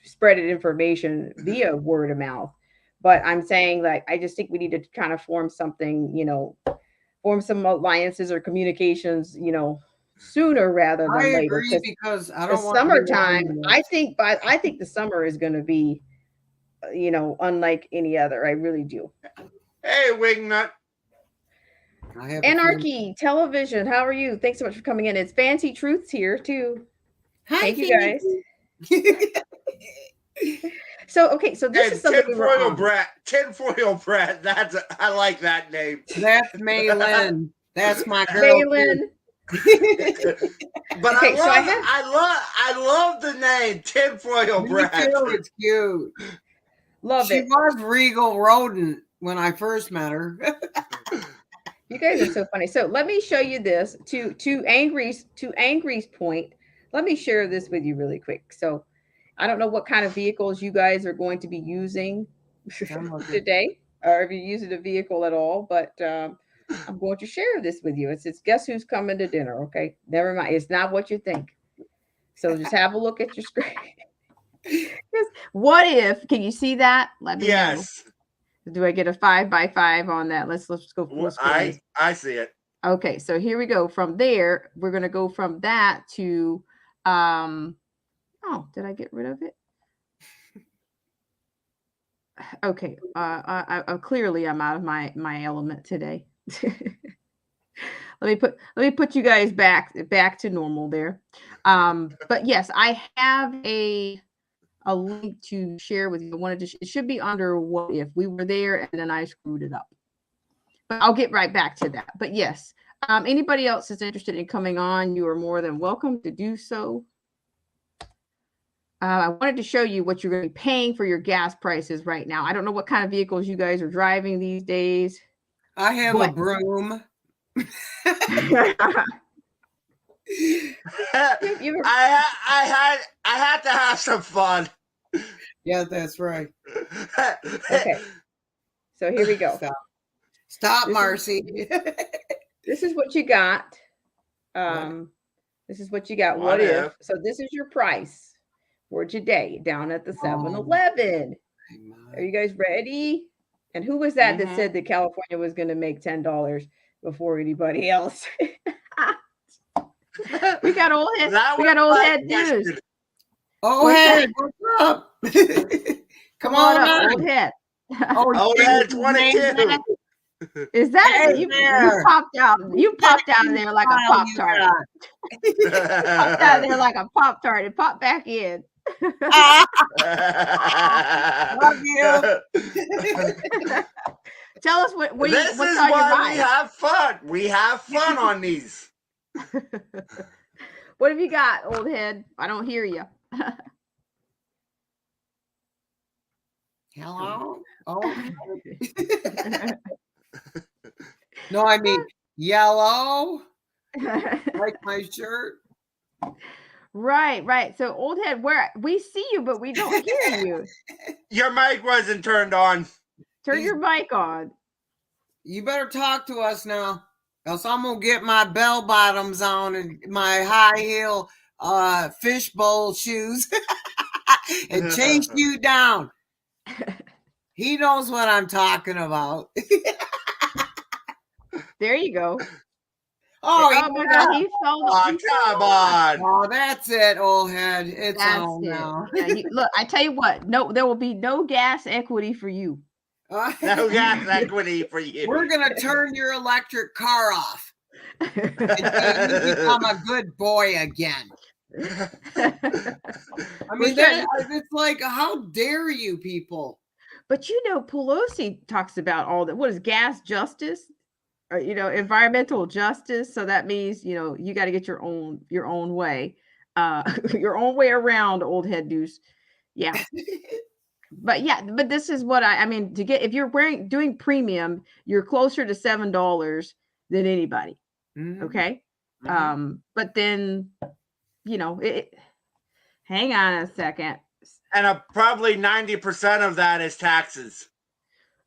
spreaded information via word of mouth. But I'm saying, like, I just think we need to kind of form something, form some alliances or communications, sooner rather than I later. agree, because I The don't want to be summertime, lonely. I think the summer is going to be, unlike any other. I really do. Hey, Wingnut. Anarchy Television, how are you? Thanks so much for coming in. It's Fancy Truths here too. Hi, thank you guys. So this is something Tinfoil Brett. I like that name. That's Maylin. That's my girl. Maylin. But okay, I love the name Tinfoil Brett. It's cute. Love it. She was Regal Rodent when I first met her. You guys are so funny. So let me show you this to Angry's point. Let me share this with you really quick. So I don't know what kind of vehicles you guys are going to be using today, or if you're using a vehicle at all, but I'm going to share this with you. It's guess who's coming to dinner, okay? Never mind. It's not what you think. So just have a look at your screen. What if, can you see that? Let me know. Do I get a 5x5 on that? Let's go. I see it. Okay, so here we go. From there, we're going to go from that to oh, did I get rid of it? Okay. I clearly I'm out of my element today. Let me put you guys back to normal there. But yes, I have a link to share with you. It should be under what if. We were there and then I screwed it up. But I'll get right back to that. But yes, anybody else is interested in coming on, you are more than welcome to do so. I wanted to show you what you're going to be paying for your gas prices right now. I don't know what kind of vehicles you guys are driving these days. I have a broom. I had to have some fun. Yeah, that's right. Okay. So here we go. Stop, This Marcy. This is what you got. This is what you got. What if? So this is your price for today down at the 7-Eleven. Are you guys ready? And who was that that said that California was going to make $10 before anybody else? We got old head. We got old head news. Old head, what's up? Come on up, old head. Old head 22. Is that you popped out? You popped out of there like a Pop Tart. Popped out of there like a Pop Tart and popped back in. Love you. Tell us what's this on is your why mind. we have fun. We have fun on these. What have you got, old head? I don't hear you. Hello? Oh. No, I mean yellow. Like my shirt. Right. So old head, where we see you, but we don't hear you. Your mic wasn't turned on. Turn your mic on. You better talk to us now, else I'm gonna get my bell bottoms on and my high heel fishbowl shoes and chase you down. He knows what I'm talking about. There you go. Oh my God, he fell. Come on. Oh, that's it, old head. It's on now. Yeah, look, I tell you what. No, there will be no gas equity for you. No gas equity for you. We're gonna turn your electric car off. And you become a good boy again. I mean, it's like, how dare you people? But Pelosi talks about all that. What is gas justice? Or, environmental justice. So that means, you got to get your own way, your own way around, old head deuce. Yeah. But this is what I mean, if you're doing premium, you're closer to $7 than anybody. Mm-hmm. Okay. Mm-hmm. But then, hang on a second. And probably 90% of that is taxes.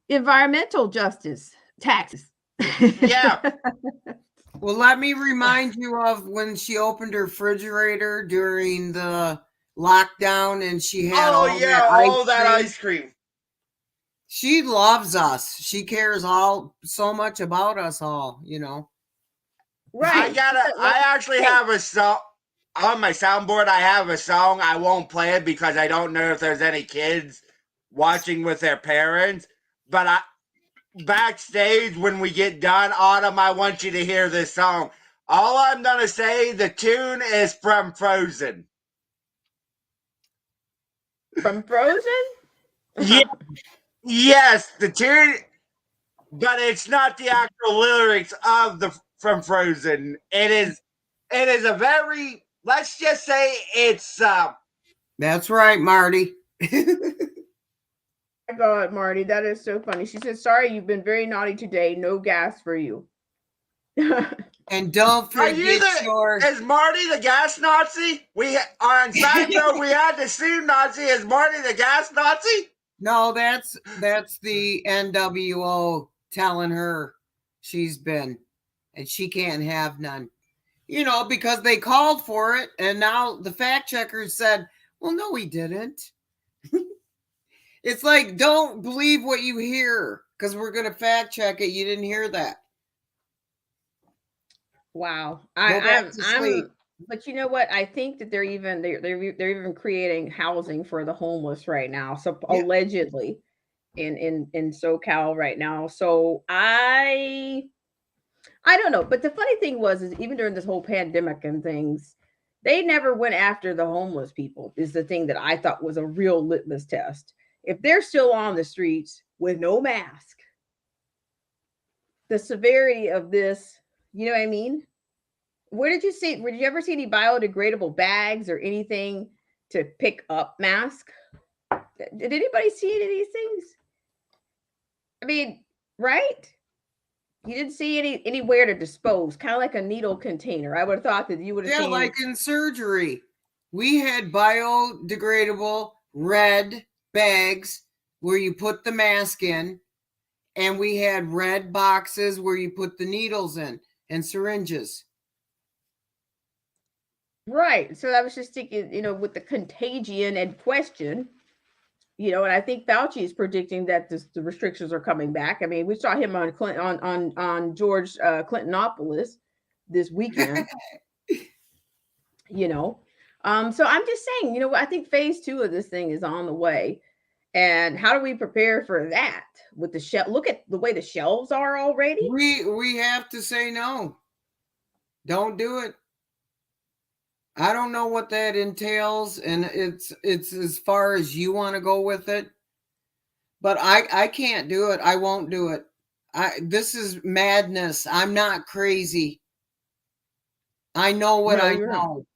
Environmental justice, taxes. Yeah. Well, let me remind you of when she opened her refrigerator during the lockdown and she had all that ice cream. She loves us. She cares so much about us all, Right. I actually have a song on my soundboard. I have a song. I won't play it because I don't know if there's any kids watching with their parents, but backstage when we get done, Autumn, I want you to hear this song. All I'm gonna say, the tune is from Frozen. From Frozen? Yeah. Yes, the tune, but it's not the actual lyrics of from Frozen. It is a very, let's just say it's That's right, Marty. My God, Marty, that is so funny. She said, "Sorry, you've been very naughty today. No gas for you." And don't forget is Marty the gas Nazi? On side note, we had the Sue Nazi. Is Marty the gas Nazi? No, that's the NWO telling her she's been, and she can't have none. Because they called for it, and now the fact checkers said, "Well, no, we didn't." It's like, don't believe what you hear because we're going to fact check it. You didn't hear that. Wow. But you know what? I think that they're even creating housing for the homeless right now. So allegedly in SoCal right now. So I don't know. But the funny thing is even during this whole pandemic and things, they never went after the homeless people is the thing that I thought was a real litmus test. If they're still on the streets with no mask, the severity of this, you know what I mean? Did you ever see any biodegradable bags or anything to pick up masks? Did anybody see any of these things? I mean, right? He didn't see anywhere to dispose, kind of like a needle container. I would have thought that you would have seen. Yeah, like in surgery. We had biodegradable red bags where you put the mask in, and we had red boxes where you put the needles in and syringes. Right. So I was just thinking, with the contagion and question, and I think Fauci is predicting that the restrictions are coming back. I mean, we saw him on on George Clintonopoulos this weekend. So I'm just saying, I think phase 2 of this thing is on the way. And how do we prepare for that with the shelf? Look at the way the shelves are already. We have to say no. Don't do it. I don't know what that entails, and it's as far as you want to go with it. But I can't do it. I won't do it. This is madness. I'm not crazy. I know what I know.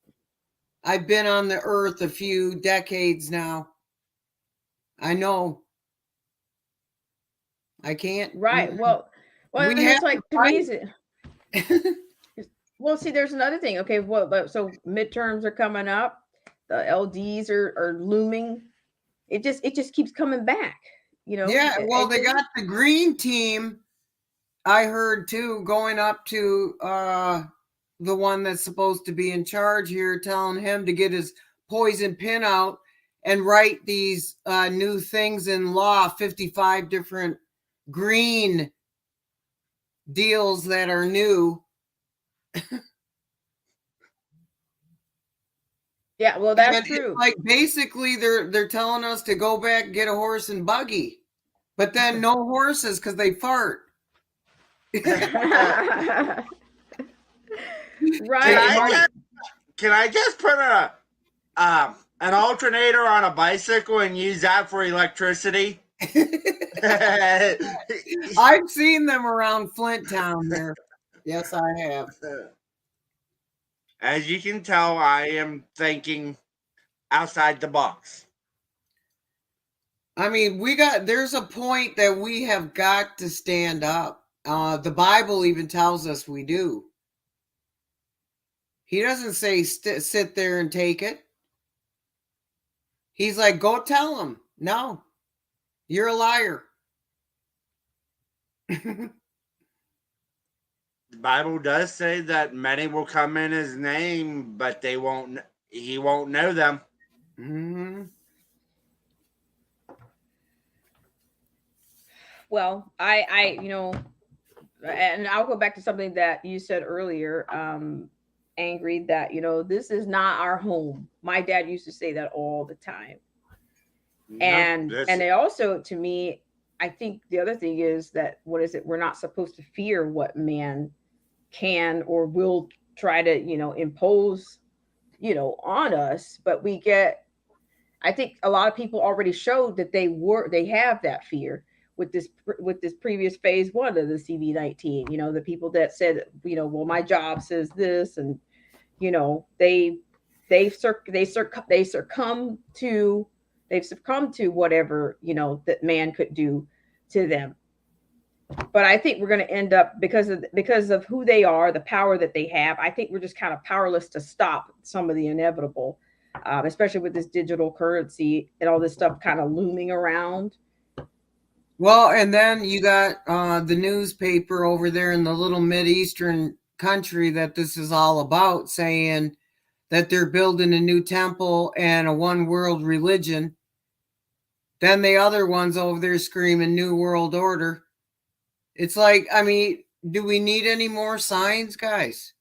I've been on the earth a few decades now. I know. I can't. Right. Well, it's like to me. Well, see, there's another thing. Okay, so midterms are coming up. The LDs are looming. It just keeps coming back. Yeah. Well, they got the green team. I heard too, going up to the one that's supposed to be in charge here, telling him to get his poison pin out and write these new things in law, 55 different green deals that are new. Yeah, well, that's true. Like basically they're telling us to go back and get a horse and buggy, but then no horses because they fart. Right. Can I just put an alternator on a bicycle and use that for electricity? I've seen them around Flint Town there. Yes, I have. As you can tell, I am thinking outside the box. I mean, there's a point that we have got to stand up. The Bible even tells us we do. He doesn't say sit there and take it. He's like, go tell them. No, you're a liar. The Bible does say that many will come in his name, but he won't know them. Mm-hmm. Well, I and I'll go back to something that you said earlier, Angry, that, this is not our home. My dad used to say that all the time. And they also, to me, I think the other thing is that, we're not supposed to fear what man can or will try to, impose, on us. But I think a lot of people already showed that they have that fear with this previous phase 1 of the CV-19, the people that said, well, my job says this, and, they've succumbed to whatever, that man could do to them. But I think we're going to end up, because of who they are, the power that they have, I think we're just kind of powerless to stop some of the inevitable, especially with this digital currency and all this stuff kind of looming around. Well, and then you got the newspaper over there in the little Mideastern country that this is all about, saying that they're building a new temple and a one world religion. Then the other ones over there screaming New World Order. It's like, I mean, do we need any more signs, guys?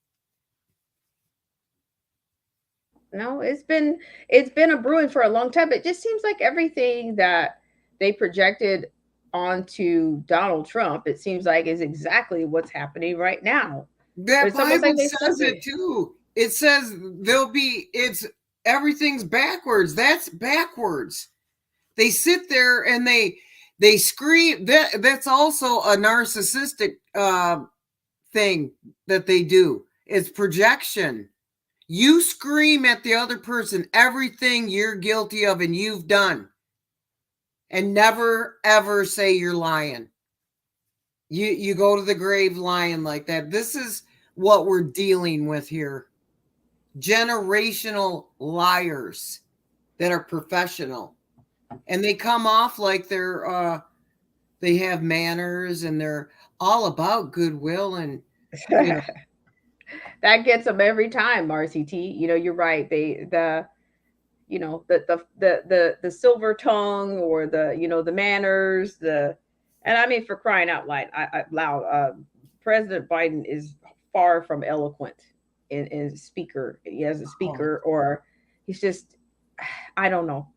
No, it's been a brewing for a long time. It just seems like everything that they projected onto Donald Trump, it seems like, is exactly what's happening right now. That Bible says it too. It says everything's backwards. That's backwards. They sit there and they scream. That's also a narcissistic thing that they do. It's projection. You scream at the other person everything you're guilty of and you've done, and never ever say you're lying. You go to the grave lying like that. This is what we're dealing with here. Generational liars that are professional. And they come off like they have manners and they're all about goodwill and you know. That gets them every time, Marcy T. You know, you're right. The silver tongue, or the manners, and I mean, for crying out loud, President Biden is far from eloquent in speaker. As a speaker, or he's just, I don't know.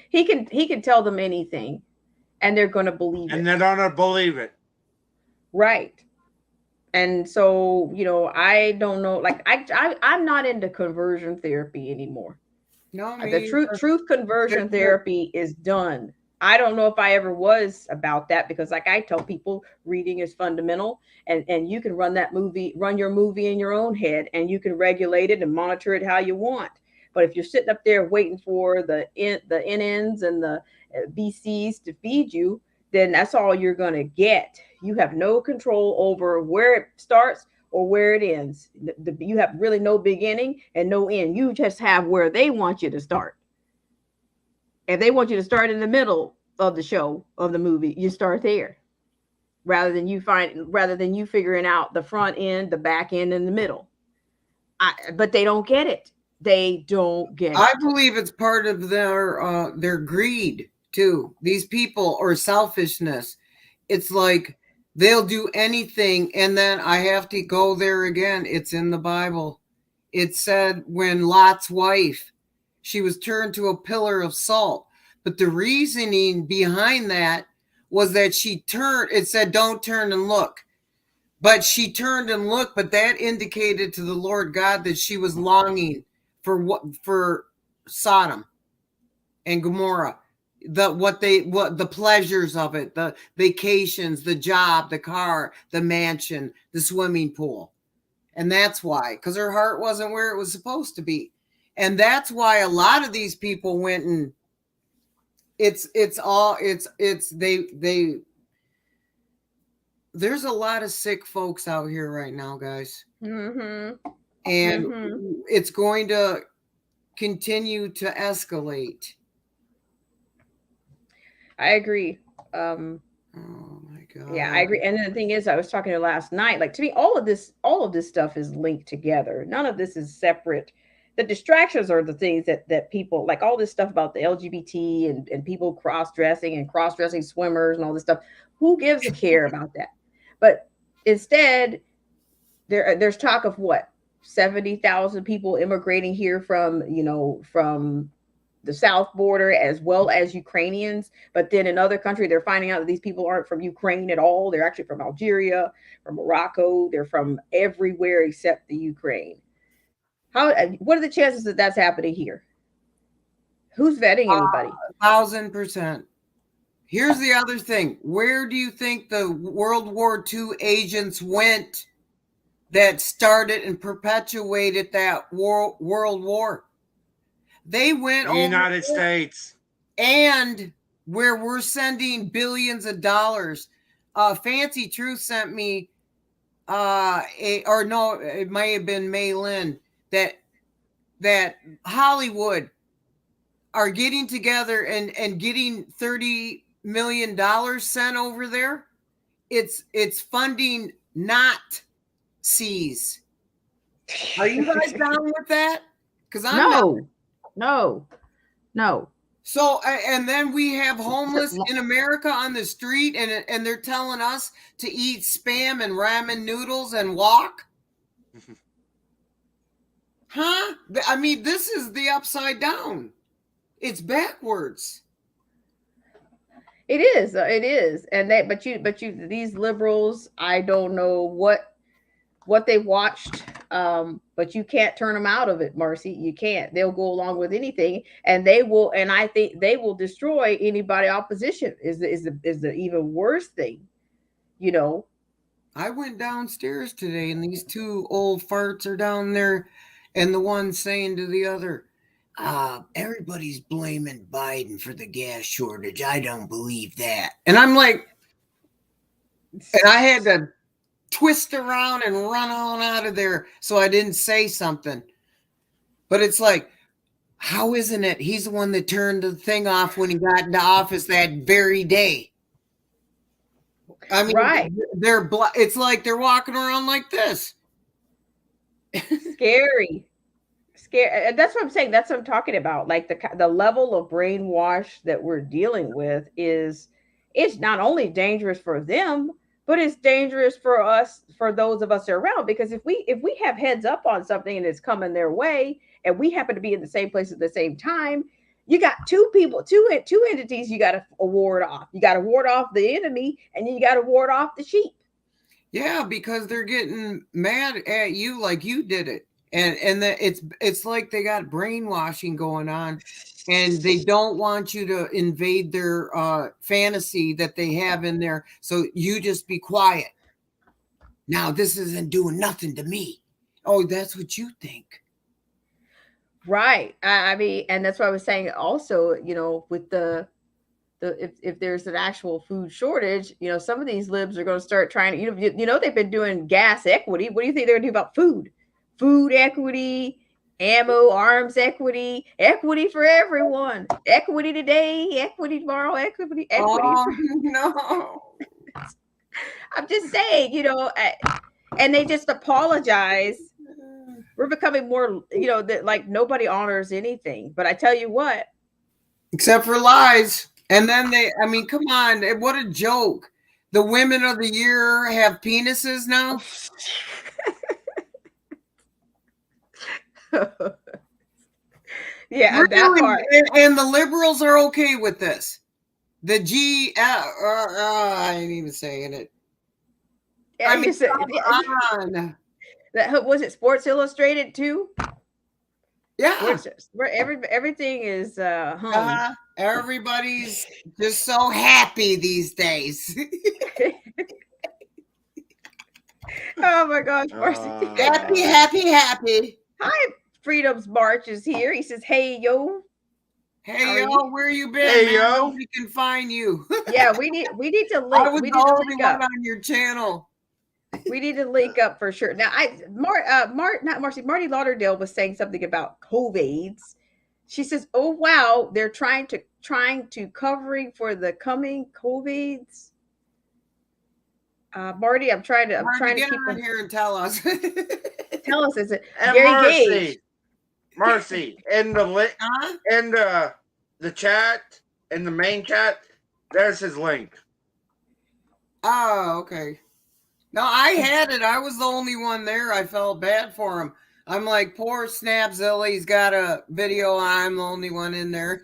He can tell them anything, and they're going to believe it. And they're going to believe it. Right. And so, I don't know. Like, I'm not into conversion therapy anymore. No, the truth conversion therapy is done. I don't know if I ever was about that, because like I tell people, reading is fundamental, and you can run your movie in your own head, and you can regulate it and monitor it how you want. But if you're sitting up there waiting for the NNs and the BCs to feed you, then that's all you're going to get. You have no control over where it starts or where it ends. You have really no beginning and no end. You just have where they want you to start. If they want you to start in the middle of the show, of the movie, you start there, rather than you figuring out the front end, the back end, and the middle. But they don't get it. They don't get it. I believe it's part of their greed too. These people, or selfishness. It's like they'll do anything, and then I have to go there again. It's in the Bible. It said when Lot's wife, she was turned to a pillar of salt. But the reasoning behind that was that she turned, it said, don't turn and look. But she turned and looked, but that indicated to the Lord God that she was longing for Sodom and Gomorrah. The pleasures of it, the vacations, the job, the car, the mansion, the swimming pool. And that's why, because her heart wasn't where it was supposed to be. And that's why a lot of these people went and there's a lot of sick folks out here right now, guys. Mm-hmm. And it's going to continue to escalate. I agree. Oh my God. Yeah, I agree. And then the thing is, I was talking to her last night, like, to me, all of this stuff is linked together. None of this is separate. The distractions are the things that people, like all this stuff about the LGBT and people cross-dressing and cross-dressing swimmers and all this stuff. Who gives a care about that? But instead, there's talk of what, 70,000 people immigrating here from the south border, as well as Ukrainians. But then in other countries, they're finding out that these people aren't from Ukraine at all. They're actually from Algeria, from Morocco. They're from everywhere except the Ukraine. What are the chances that that's happening here? Who's vetting anybody? 1,000%. Here's the other thing. Where do you think the World War II agents went that started and perpetuated that world war? They went over the United States. And where we're sending billions of dollars. Fancy Truth sent me, it might have been May Lynn, that Hollywood are getting together and getting $30 million sent over there. It's funding Nazis. Are you guys down with that? Because I'm No. So, and then we have homeless in America on the street, and they're telling us to eat Spam and ramen noodles and walk. Huh? I mean, this is the upside down. It's backwards. It is. And these liberals, I don't know what they watched, but you can't turn them out of it, Marcy. You can't. They'll go along with anything, and I think they will destroy anybody opposition. Is the even worse thing, I went downstairs today, and these two old farts are down there, and the one saying to the other, everybody's blaming Biden for the gas shortage. I don't believe that. And I'm like, And I had to twist around and run on out of there so I didn't say something. But it's like, how isn't it? He's the one that turned the thing off when he got into office that very day. I mean, Right. It's like they're walking around like this. Scary. And that's what I'm saying. That's what I'm talking about. Like the level of brainwash that we're dealing with it's not only dangerous for them, but it's dangerous for us, for those of us that are around. Because if we have heads up on something and it's coming their way, and we happen to be in the same place at the same time, you got two entities you got to ward off. You got to ward off the enemy, and you got to ward off the sheep. Yeah, because they're getting mad at you like you did it. And it's like they got brainwashing going on, and they don't want you to invade their fantasy that they have in there. So you just be quiet. Now this isn't doing nothing to me. Oh, that's what you think. Right. I mean, and that's what I was saying also, with if there's an actual food shortage, some of these libs are going to start trying to, they've been doing gas equity. What do you think they're going to do about food? Food equity, ammo, arms equity for everyone. Equity today, equity tomorrow, equity. Oh, no. I'm just saying, and they just apologize. We're becoming more, that like nobody honors anything. But I tell you what. Except for lies. And then come on, what a joke. The women of the year have penises now. Yeah, really? that part. And the liberals are okay with this. The I ain't even saying it. Yeah, was it Sports Illustrated too? Yeah. Everything is everybody's just so happy these days. Oh my gosh, Marcy. Happy. Hi, Freedom's March is here. He says, "Hey yo." Hey yo, where you been? Hey man? yo, we can find you. Yeah, we need to link. I was the only one on your channel. We need to link up for sure. Now, Marty Lauderdale was saying something about COVIDs. She says, "Oh wow, they're trying to covering for the coming COVIDs." Marty, I'm trying to get keep on here and tell us. Tell us, is it and Gary Gage? Marcy, in the chat, in the main chat, there's his link. Oh, okay. No, I had it. I was the only one there. I felt bad for him. I'm like, poor Snapzilla. He's got a video. I'm the only one in there.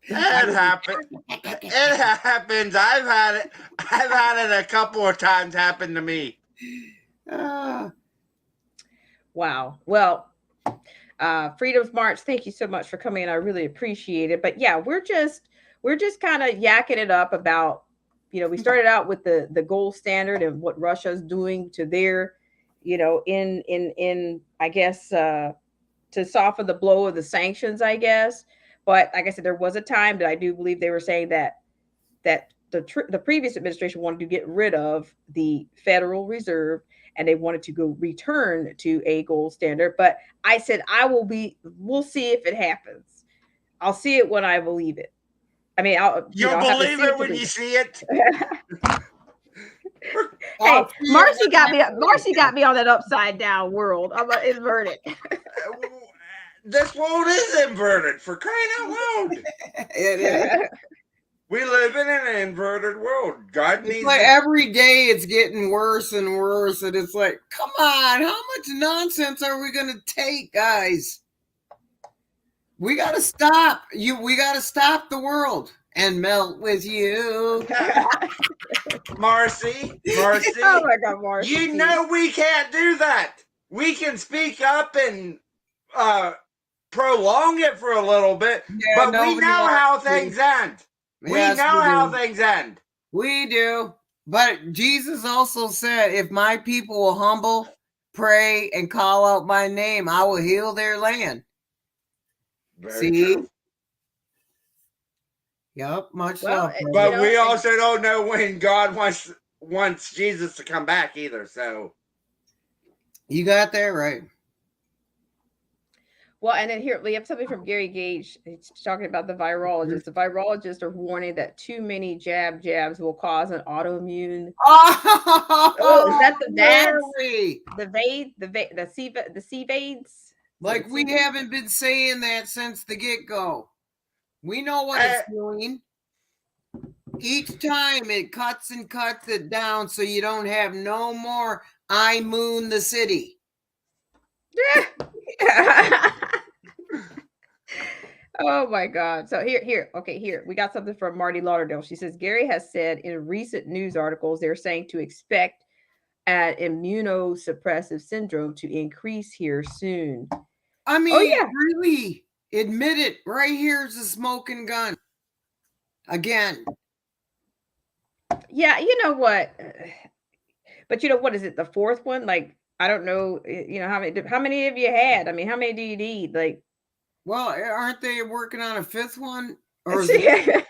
It happens. It happens. I've had it a couple of times happen to me. Wow. Well, Freedom's March, thank you so much for coming in. I really appreciate it. But yeah, we're just kind of yakking it up about, we started out with the gold standard and what Russia's doing to their, in I guess, to soften the blow of the sanctions, I guess. But like I said, there was a time that I do believe they were saying that the previous administration wanted to get rid of the Federal Reserve and they wanted to go return to a gold standard. But I said, we'll see if it happens. I'll see it when I believe it. I mean, you'll believe it when you see it. Hey, Marcy got me on that upside down world. I'm gonna invert it. This world is inverted, for crying out loud. It is. We live in an inverted world. God needs. Like every day it's getting worse and worse, and it's like, come on, how much nonsense are we gonna take, guys? We gotta stop. We gotta stop the world and melt with you. Marcy. Oh my God, Marcy. You know we can't do that. We can speak up and prolong it for a little bit, but we know how things end. Yes, we know how things end. We do. But Jesus also said, if my people will humble, pray, and call out my name, I will heal their land. Very true. Yep, much Well, love. you But know, we and- also don't know when God wants Jesus to come back either. So You got that right. Well, and then here we have something from Gary Gage. He's talking about the virologists. The virologists are warning that too many jabs will cause an autoimmune. Oh, is that the VADS? really? The CVADs? Like we haven't been saying that since the get-go. We know what it's doing. Each time it cuts and cuts it down so you don't have no more I Moon the City. Oh my God. So here. We got something from Marty Lauderdale. She says Gary has said in recent news articles they're saying to expect an immunosuppressive syndrome to increase here soon. I mean, oh, yeah. really, admit it. Right here's a smoking gun. Again. Yeah, you know what? But you know what is it? The fourth one? Like, I don't know, you know, how many have you had? I mean, how many do you need? Like, well, aren't they working on a fifth one? Or is it...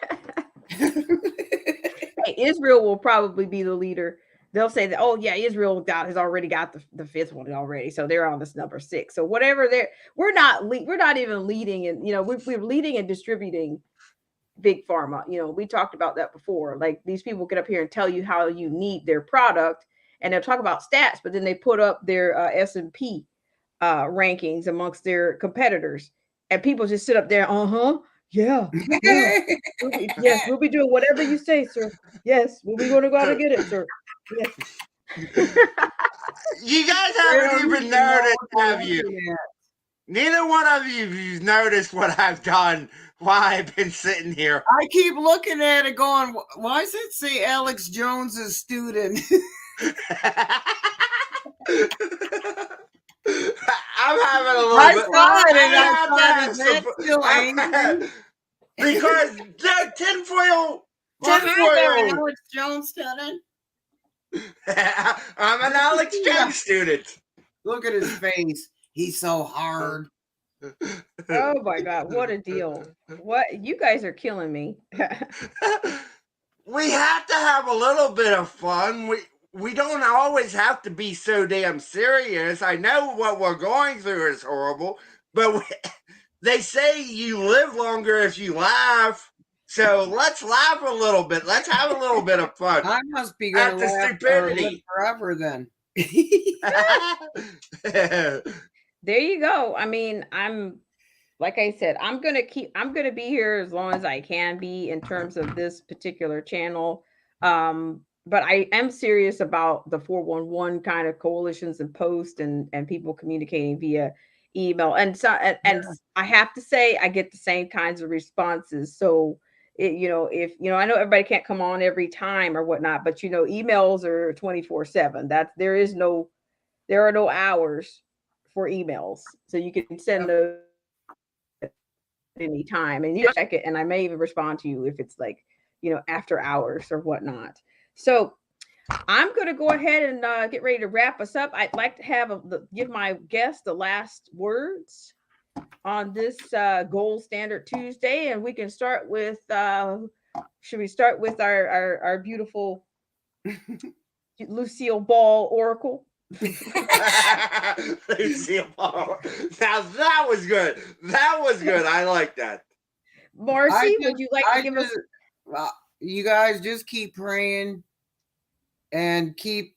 Hey, Israel will probably be the leader. They'll say that, oh yeah, Israel has already got the fifth one already, so they're on this number 6. So whatever we're not even leading, and you know, we're leading and distributing big pharma. You know, we talked about that before. Like these people get up here and tell you how you need their product, and they'll talk about stats, but then they put up their S&P rankings amongst their competitors, and people just sit up there, yeah. Yes, we'll be doing whatever you say, sir. Yes, we're going to go out and get it, sir. Yes. You guys haven't even noticed, have you? Neither one of you've noticed what I've done while I've been sitting here. I keep looking at it going, why does it say Alex Jones's student? I'm having a little bit. Because that tinfoil. Alex Jones student. I'm an Alex Jones student. Look at his face. He's so hard. Oh my God, what a deal. What, you guys are killing me. We have to have a little bit of fun. We don't always have to be so damn serious. I know what we're going through is horrible, but they say you live longer if you laugh. So let's laugh a little bit. Let's have a little bit of fun. I must be going to laugh stupidity forever then. There you go. I mean, like I said, I'm going to be here as long as I can be in terms of this particular channel. But I am serious about the 411 kind of coalitions and posts and people communicating via email. And so, and I have to say, I get the same kinds of responses. So, you know, if, you know, I know everybody can't come on every time or whatnot, but, you know, emails are 24/7. There are no hours for emails. So you can send those at any time and you check it. And I may even respond to you if it's like, you know, after hours or whatnot. So I'm going to go ahead and get ready to wrap us up. I'd like to give my guest the last words on this Gold Standard Tuesday, and we can start with. Should we start with our beautiful Lucille Ball Oracle? Lucille Ball. Now that was good. That was good. I like that. Marcy, would you like to give us? You guys just keep praying and keep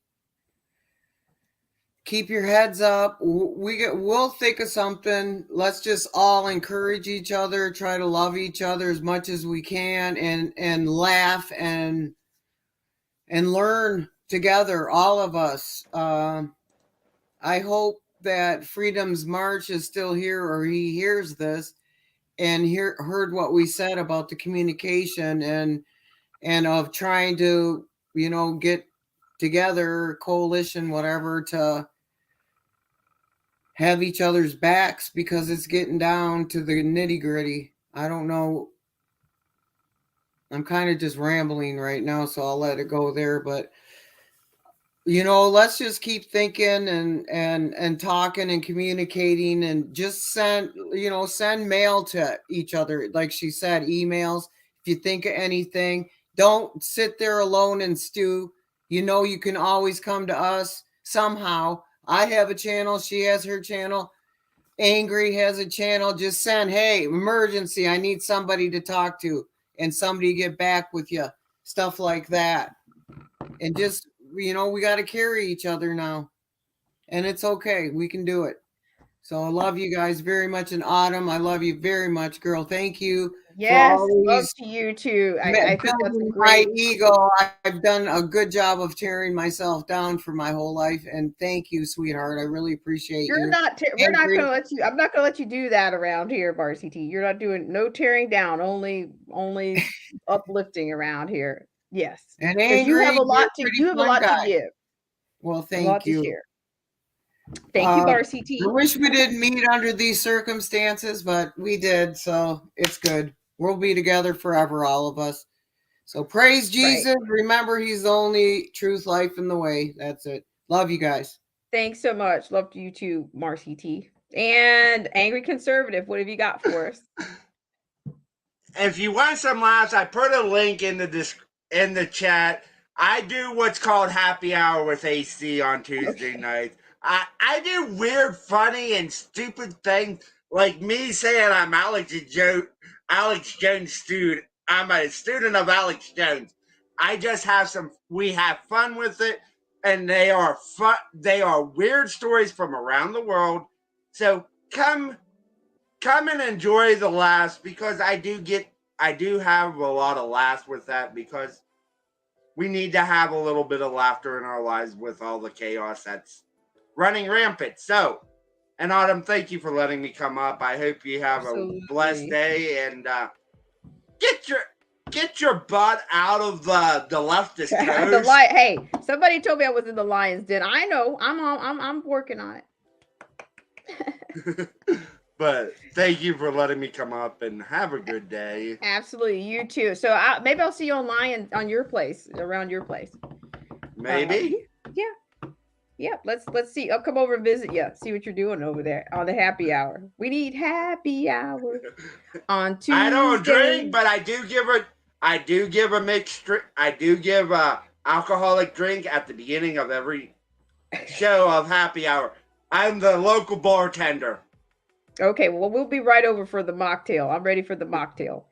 your heads up. We'll think of something. Let's just all encourage each other, try to love each other as much as we can, and laugh and learn together, all of us. I hope that Freedom's March is still here, or he hears this and heard what we said about the communication and of trying to, you know, get together, coalition, whatever, to have each other's backs, because it's getting down to the nitty gritty. I don't know. I'm kind of just rambling right now, so I'll let it go there. But, you know, let's just keep thinking and talking and communicating, and just send mail to each other. Like she said, emails. you think of anything, don't sit there alone and stew. You know, you can always come to us somehow. I have a channel. She has her channel. Angry has a channel. Just send, hey, emergency. I need somebody to talk to, and somebody get back with you. Stuff like that. And just, you know, we got to carry each other now. And it's okay. We can do it. So I love you guys very much. And Autumn, I love you very much, girl. Thank you. Yes, love to you too. I think that's a great. My ego. I've done a good job of tearing myself down for my whole life, and thank you, sweetheart. I really appreciate you. We're not going to let you. I'm not going to let you do that around here, Marcy T. You're not doing no tearing down, only uplifting around here. Yes, and Angry, you have a lot to give. Well, thank you. Thank you, Marcy T. I wish we didn't meet under these circumstances, but we did, so it's good. We'll be together forever, all of us. So praise Jesus. Right. Remember, he's the only truth, life, and the way. That's it. Love you guys. Thanks so much. Love you too, Marcy T. And Angry Conservative, what have you got for us? If you want some laughs, I put a link in the chat. I do what's called happy hour with AC on Tuesday nights. I do weird, funny, and stupid things, like me saying I'm Alex Jones student. I'm a student of Alex Jones. We have fun with it, and they are fun. They are weird stories from around the world. So come and enjoy the laughs, because I do have a lot of laughs with that, because we need to have a little bit of laughter in our lives with all the chaos that's running rampant. So, and Autumn, thank you for letting me come up. I hope you have a blessed day, and get your butt out of the leftist coast. Hey, somebody told me I was in the lion's den. I know. I'm working on it. But thank you for letting me come up, and have a good day. Absolutely, you too. So maybe I'll see you online on your place, around your place. Maybe. Yeah. Let's see. I'll come over and visit you. See what you're doing over there on the happy hour. We need happy hour on Tuesday. I don't drink, but I do give a mixed drink. I do give a alcoholic drink at the beginning of every show of happy hour. I'm the local bartender. Okay, well, we'll be right over for the mocktail. I'm ready for the mocktail.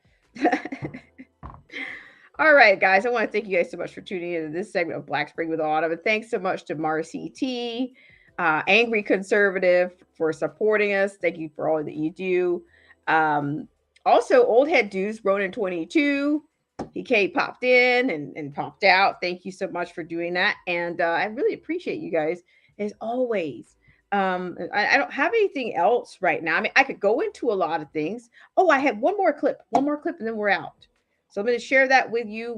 All right, guys, I want to thank you guys so much for tuning into this segment of Black Spring with Autumn. And thanks so much to Marcy T, Angry Conservative, for supporting us. Thank you for all that you do. Also, Old Head Dudes, Ronan 22. He popped in and popped out. Thank you so much for doing that. And I really appreciate you guys, as always. I don't have anything else right now. I mean, I could go into a lot of things. Oh, I have one more clip, and then we're out. So I'm going to share that with you.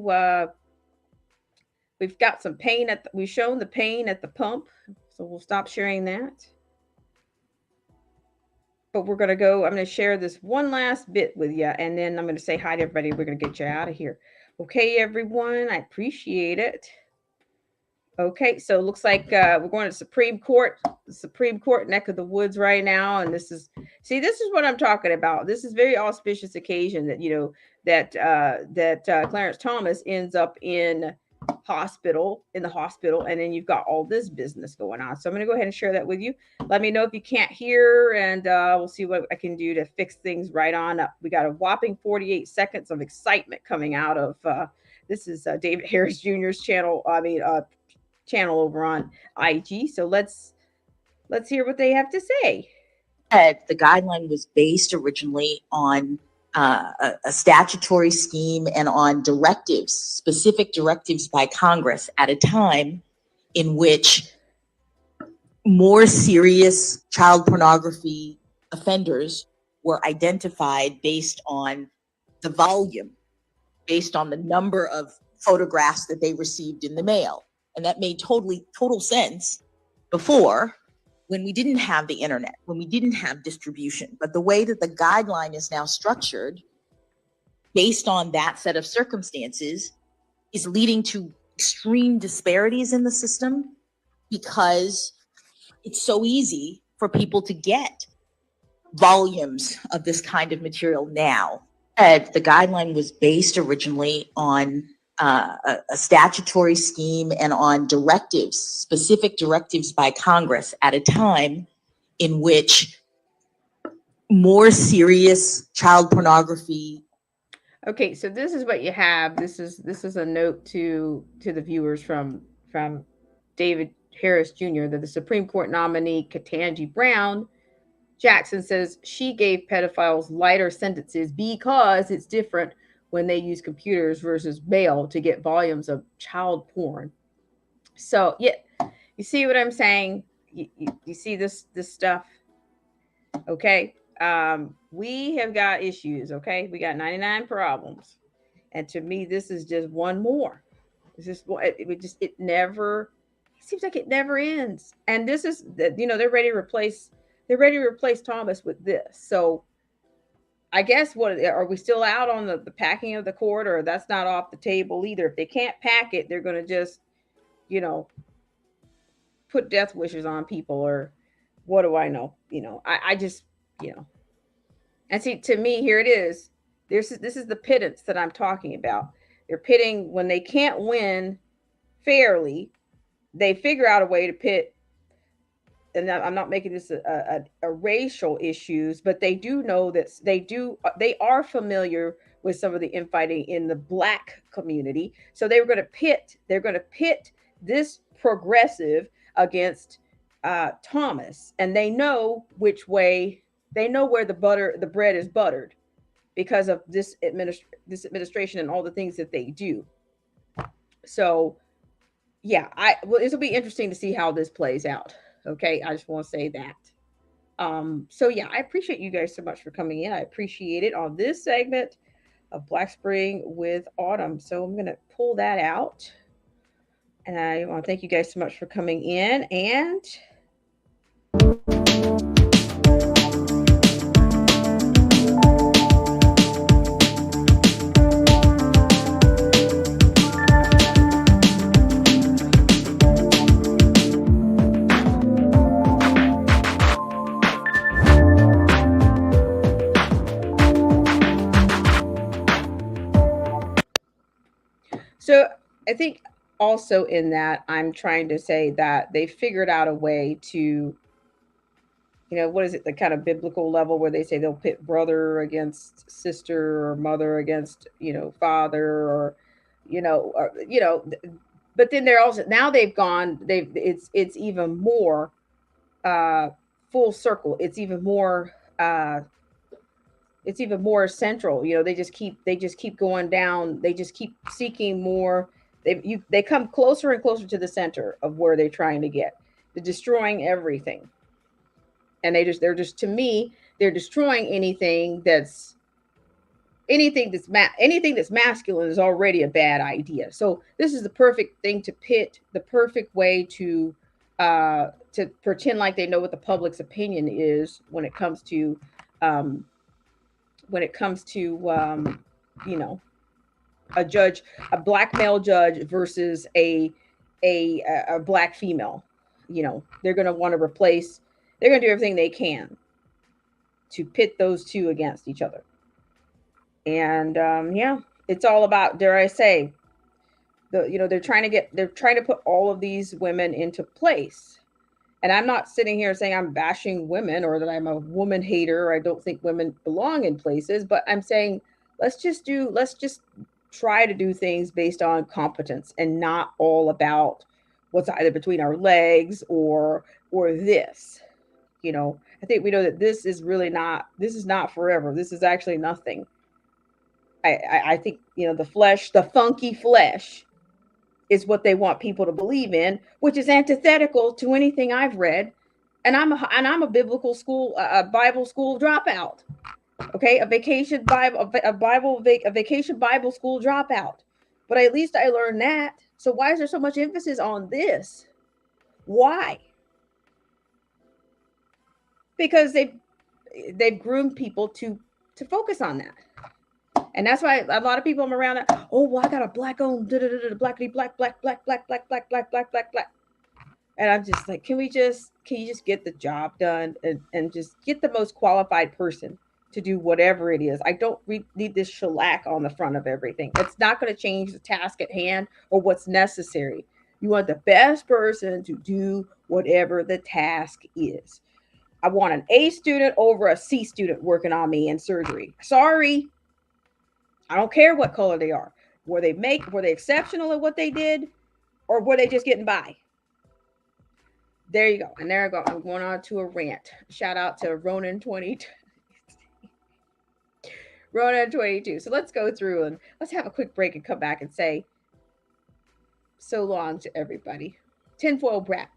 We've got some pain we've shown the pain at the pump. So we'll stop sharing that. But we're going to go, I'm going to share this one last bit with you, and then I'm going to say hi to everybody. We're going to get you out of here. Okay, everyone, I appreciate it. Okay, so it looks like we're going to the Supreme Court neck of the woods right now. And this is what I'm talking about. This is very auspicious occasion that, that Clarence Thomas ends up in the hospital. And then you've got all this business going on. So I'm going to go ahead and share that with you. Let me know if you can't hear, and we'll see what I can do to fix things right on up. We got a whopping 48 seconds of excitement coming out of, this is David Harris Jr.'s channel. Channel over on IG. So let's hear what they have to say. The guideline was based originally on a statutory scheme and on specific directives by Congress at a time in which more serious child pornography offenders were identified based on the volume, based on the number of photographs that they received in the mail. And that made total sense before, when we didn't have the internet, when we didn't have distribution. But the way that the guideline is now structured, based on that set of circumstances, is leading to extreme disparities in the system, because it's so easy for people to get volumes of this kind of material now The guideline was based originally on a statutory scheme and on directives, specific directives by Congress at a time in which more serious child pornography. Okay, so this is what you have. This is a note to the viewers from David Harris Jr. that the Supreme Court nominee Ketanji Brown Jackson says she gave pedophiles lighter sentences because it's different when they use computers versus mail to get volumes of child porn. So yeah, you see what I'm saying? You see this stuff? Okay. We have got issues. Okay, we got 99 problems, and to me, this is just one more. It's just it never. It seems like it never ends. And this is they're ready to replace Thomas with this. So I guess what are we still out on the packing of the court, or that's not off the table either? If they can't pack it, they're going to just put death wishes on people, or what do I know? I just and see, to me, here it is. This is the pittance that I'm talking about. They're pitting when they can't win fairly. They figure out a way to pit. And I'm not making this a racial issues, but they do know that they are familiar with some of the infighting in the Black community. So they're going to pit this progressive against Thomas, and they know which way. They know where the bread is buttered because of this administration and all the things that they do. So yeah, this will be interesting to see how this plays out. Okay, I just want to say that. So yeah, I appreciate you guys so much for coming in. I appreciate it on this segment of Black Spring with Autumn. So I'm gonna pull that out, and I want to thank you guys so much for coming in. And so I think also in that, I'm trying to say that they figured out a way to, what is it, the kind of biblical level where they say they'll pit brother against sister or mother against, father, or, but then they're also, now it's even more full circle. It's even more central. They just keep going down. They just keep seeking more. They come closer and closer to the center of where they're trying to get. They're destroying everything. And they're just to me, they're destroying anything that's masculine is already a bad idea. So this is the perfect thing to pit, the perfect way to pretend like they know what the public's opinion is when it comes to a judge, a Black male judge versus a Black female. They're going to want to replace. They're going to do everything they can to pit those two against each other. And it's all about, dare I say, they're trying to put all of these women into place. And I'm not sitting here saying I'm bashing women or that I'm a woman hater, or I don't think women belong in places, but I'm saying let's just try to do things based on competence and not all about what's either between our legs or this. I think we know that this is not forever. This is actually nothing. I think, the flesh, the funky flesh is what they want people to believe in, which is antithetical to anything I've read. And I'm a biblical school, a Bible school dropout. Okay. A vacation Bible school dropout. But at least I learned that. So why is there so much emphasis on this? Why? Because they've groomed people to focus on that. And that's why a lot of people I'm around that, I got a Black owned, blackity black. And I'm just like, can you just get the job done and just get the most qualified person to do whatever it is. I don't need this shellac on the front of everything. It's not going to change the task at hand or what's necessary. You want the best person to do whatever the task is. I want an A student over a C student working on me in surgery. Sorry. I don't care what color they are. Were they exceptional at what they did, or were they just getting by? There you go. And there I go. I'm going on to a rant. Shout out to Ronan 22. Ronan 22. So let's go through and let's have a quick break and come back and say so long to everybody. Tinfoil Brat,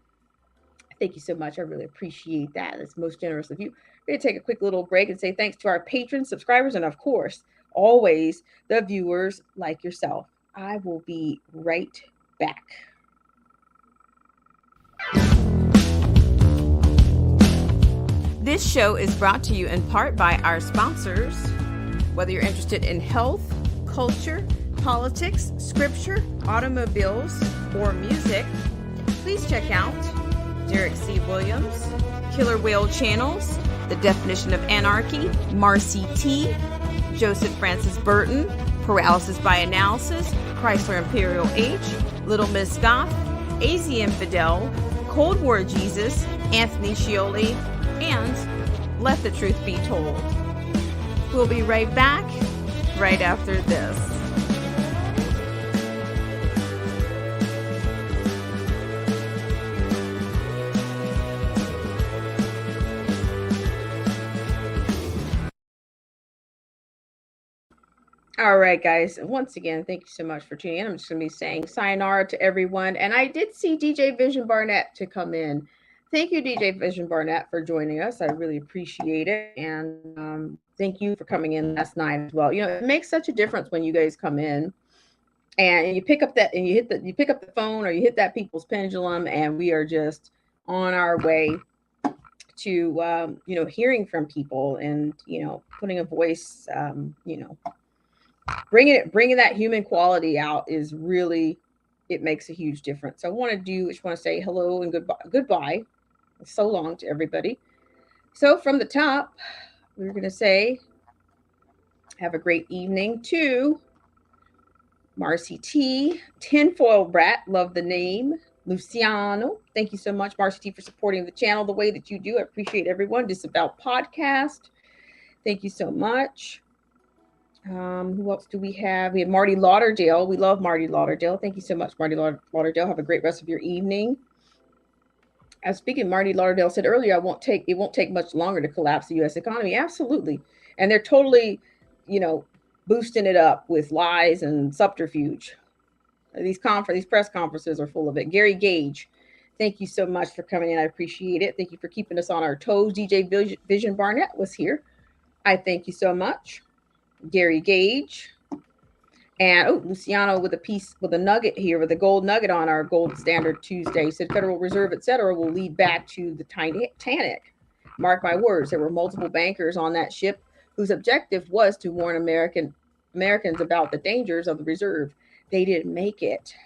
thank you so much. I really appreciate that. That's most generous of you. We're going to take a quick little break and say thanks to our patrons, subscribers, and of course, always the viewers like yourself. I will be right back. This show is brought to you in part by our sponsors. Whether you're interested in health, culture, politics, scripture, automobiles, or music, please check out Derek C. Williams, Killer Whale Channels, The Definition of Anarchy, Marcy T., Joseph Francis Burton, Paralysis by Analysis, Chrysler Imperial H, Little Miss Goth, AZ Infidel, Cold War Jesus, Anthony Scioli, and Let the Truth Be Told. We'll be right back right after this. All right, guys. Once again, thank you so much for tuning in. I'm just going to be saying sayonara to everyone. And I did see DJ Vision Barnett to come in. Thank you, DJ Vision Barnett, for joining us. I really appreciate it. And thank you for coming in last night as well. You know, it makes such a difference when you guys come in and you pick up that and you pick up the phone or you hit that people's pendulum, and we are just on our way to hearing from people and putting a voice, bringing that human quality out is really, it makes a huge difference. So I just want to say hello and goodbye, so long to everybody. So from the top, we're going to say have a great evening to Marcy T, Tinfoil Brat, love the name, Luciano, thank you so much, Marcy T, for supporting the channel the way that you do. I appreciate everyone. Disavow Podcast, thank you so much. Who else do we have? We have Marty Lauderdale. We love Marty Lauderdale. Thank you so much, Marty Lauderdale. Have a great rest of your evening. As speaking, Marty Lauderdale said earlier, it won't take much longer to collapse the U.S. economy. Absolutely. And they're totally, boosting it up with lies and subterfuge. These press conferences are full of it. Gary Gage, thank you so much for coming in. I appreciate it. Thank you for keeping us on our toes. DJ Vision Barnett was here. I thank you so much. Gary Gage, and Luciano with a nugget here, with a gold nugget on our Gold Standard Tuesday. Said Federal Reserve, etc., will lead back to the Titanic. Mark my words, there were multiple bankers on that ship whose objective was to warn Americans about the dangers of the reserve. They didn't make it.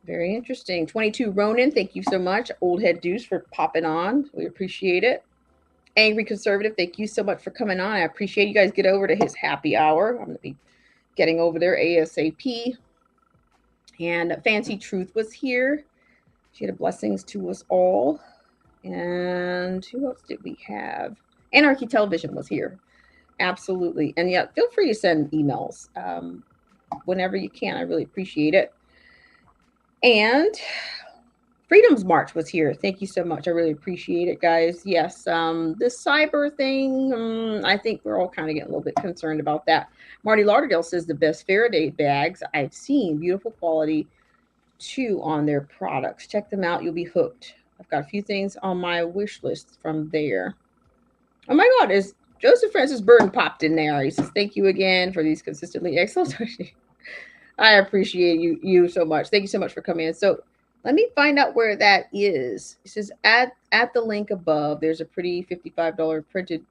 Very interesting. 22 Ronan, thank you so much. Old Head Deuce for popping on. We appreciate it. Angry Conservative, thank you so much for coming on. I appreciate you guys. Get over to his happy hour. I'm going to be getting over there ASAP. And Fancy Truth was here. She had blessings to us all. And who else did we have? Anarchy Television was here. Absolutely. And yeah, feel free to send emails whenever you can. I really appreciate it. And Freedom's March was here. Thank you so much. I really appreciate it, guys. Yes, this cyber thing, I think we're all kind of getting a little bit concerned about that. Marty Lauderdale says the best Faraday bags I've seen. Beautiful quality, too, on their products. Check them out. You'll be hooked. I've got a few things on my wish list from there. Oh, my God. Is Joseph Francis Burton popped in there. He says, thank you again for these consistently excellent. I appreciate you so much. Thank you so much for coming in. So let me find out where that is. It says at the link above, there's a pretty $55 printed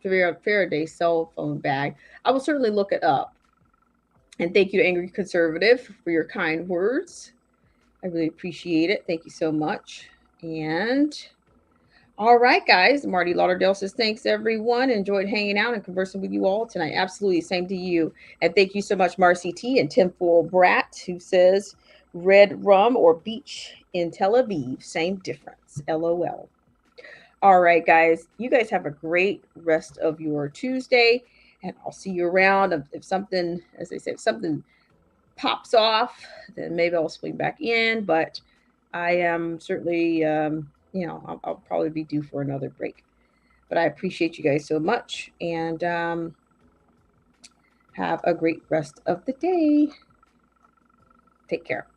Faraday cell phone bag. I will certainly look it up. And thank you to Angry Conservative for your kind words. I really appreciate it. Thank you so much. And All right, guys. Marty Lauderdale says, thanks, everyone. Enjoyed hanging out and conversing with you all tonight. Absolutely. Same to you. And thank you so much, Marcy T. And Tinfoil Brat, who says, red rum or beach in Tel Aviv. Same difference. LOL. All right, guys. You guys have a great rest of your Tuesday. And I'll see you around. If something, as they say, if something pops off, then maybe I'll swing back in. But I am certainly, I'll probably be due for another break. But I appreciate you guys so much, and have a great rest of the day. Take care.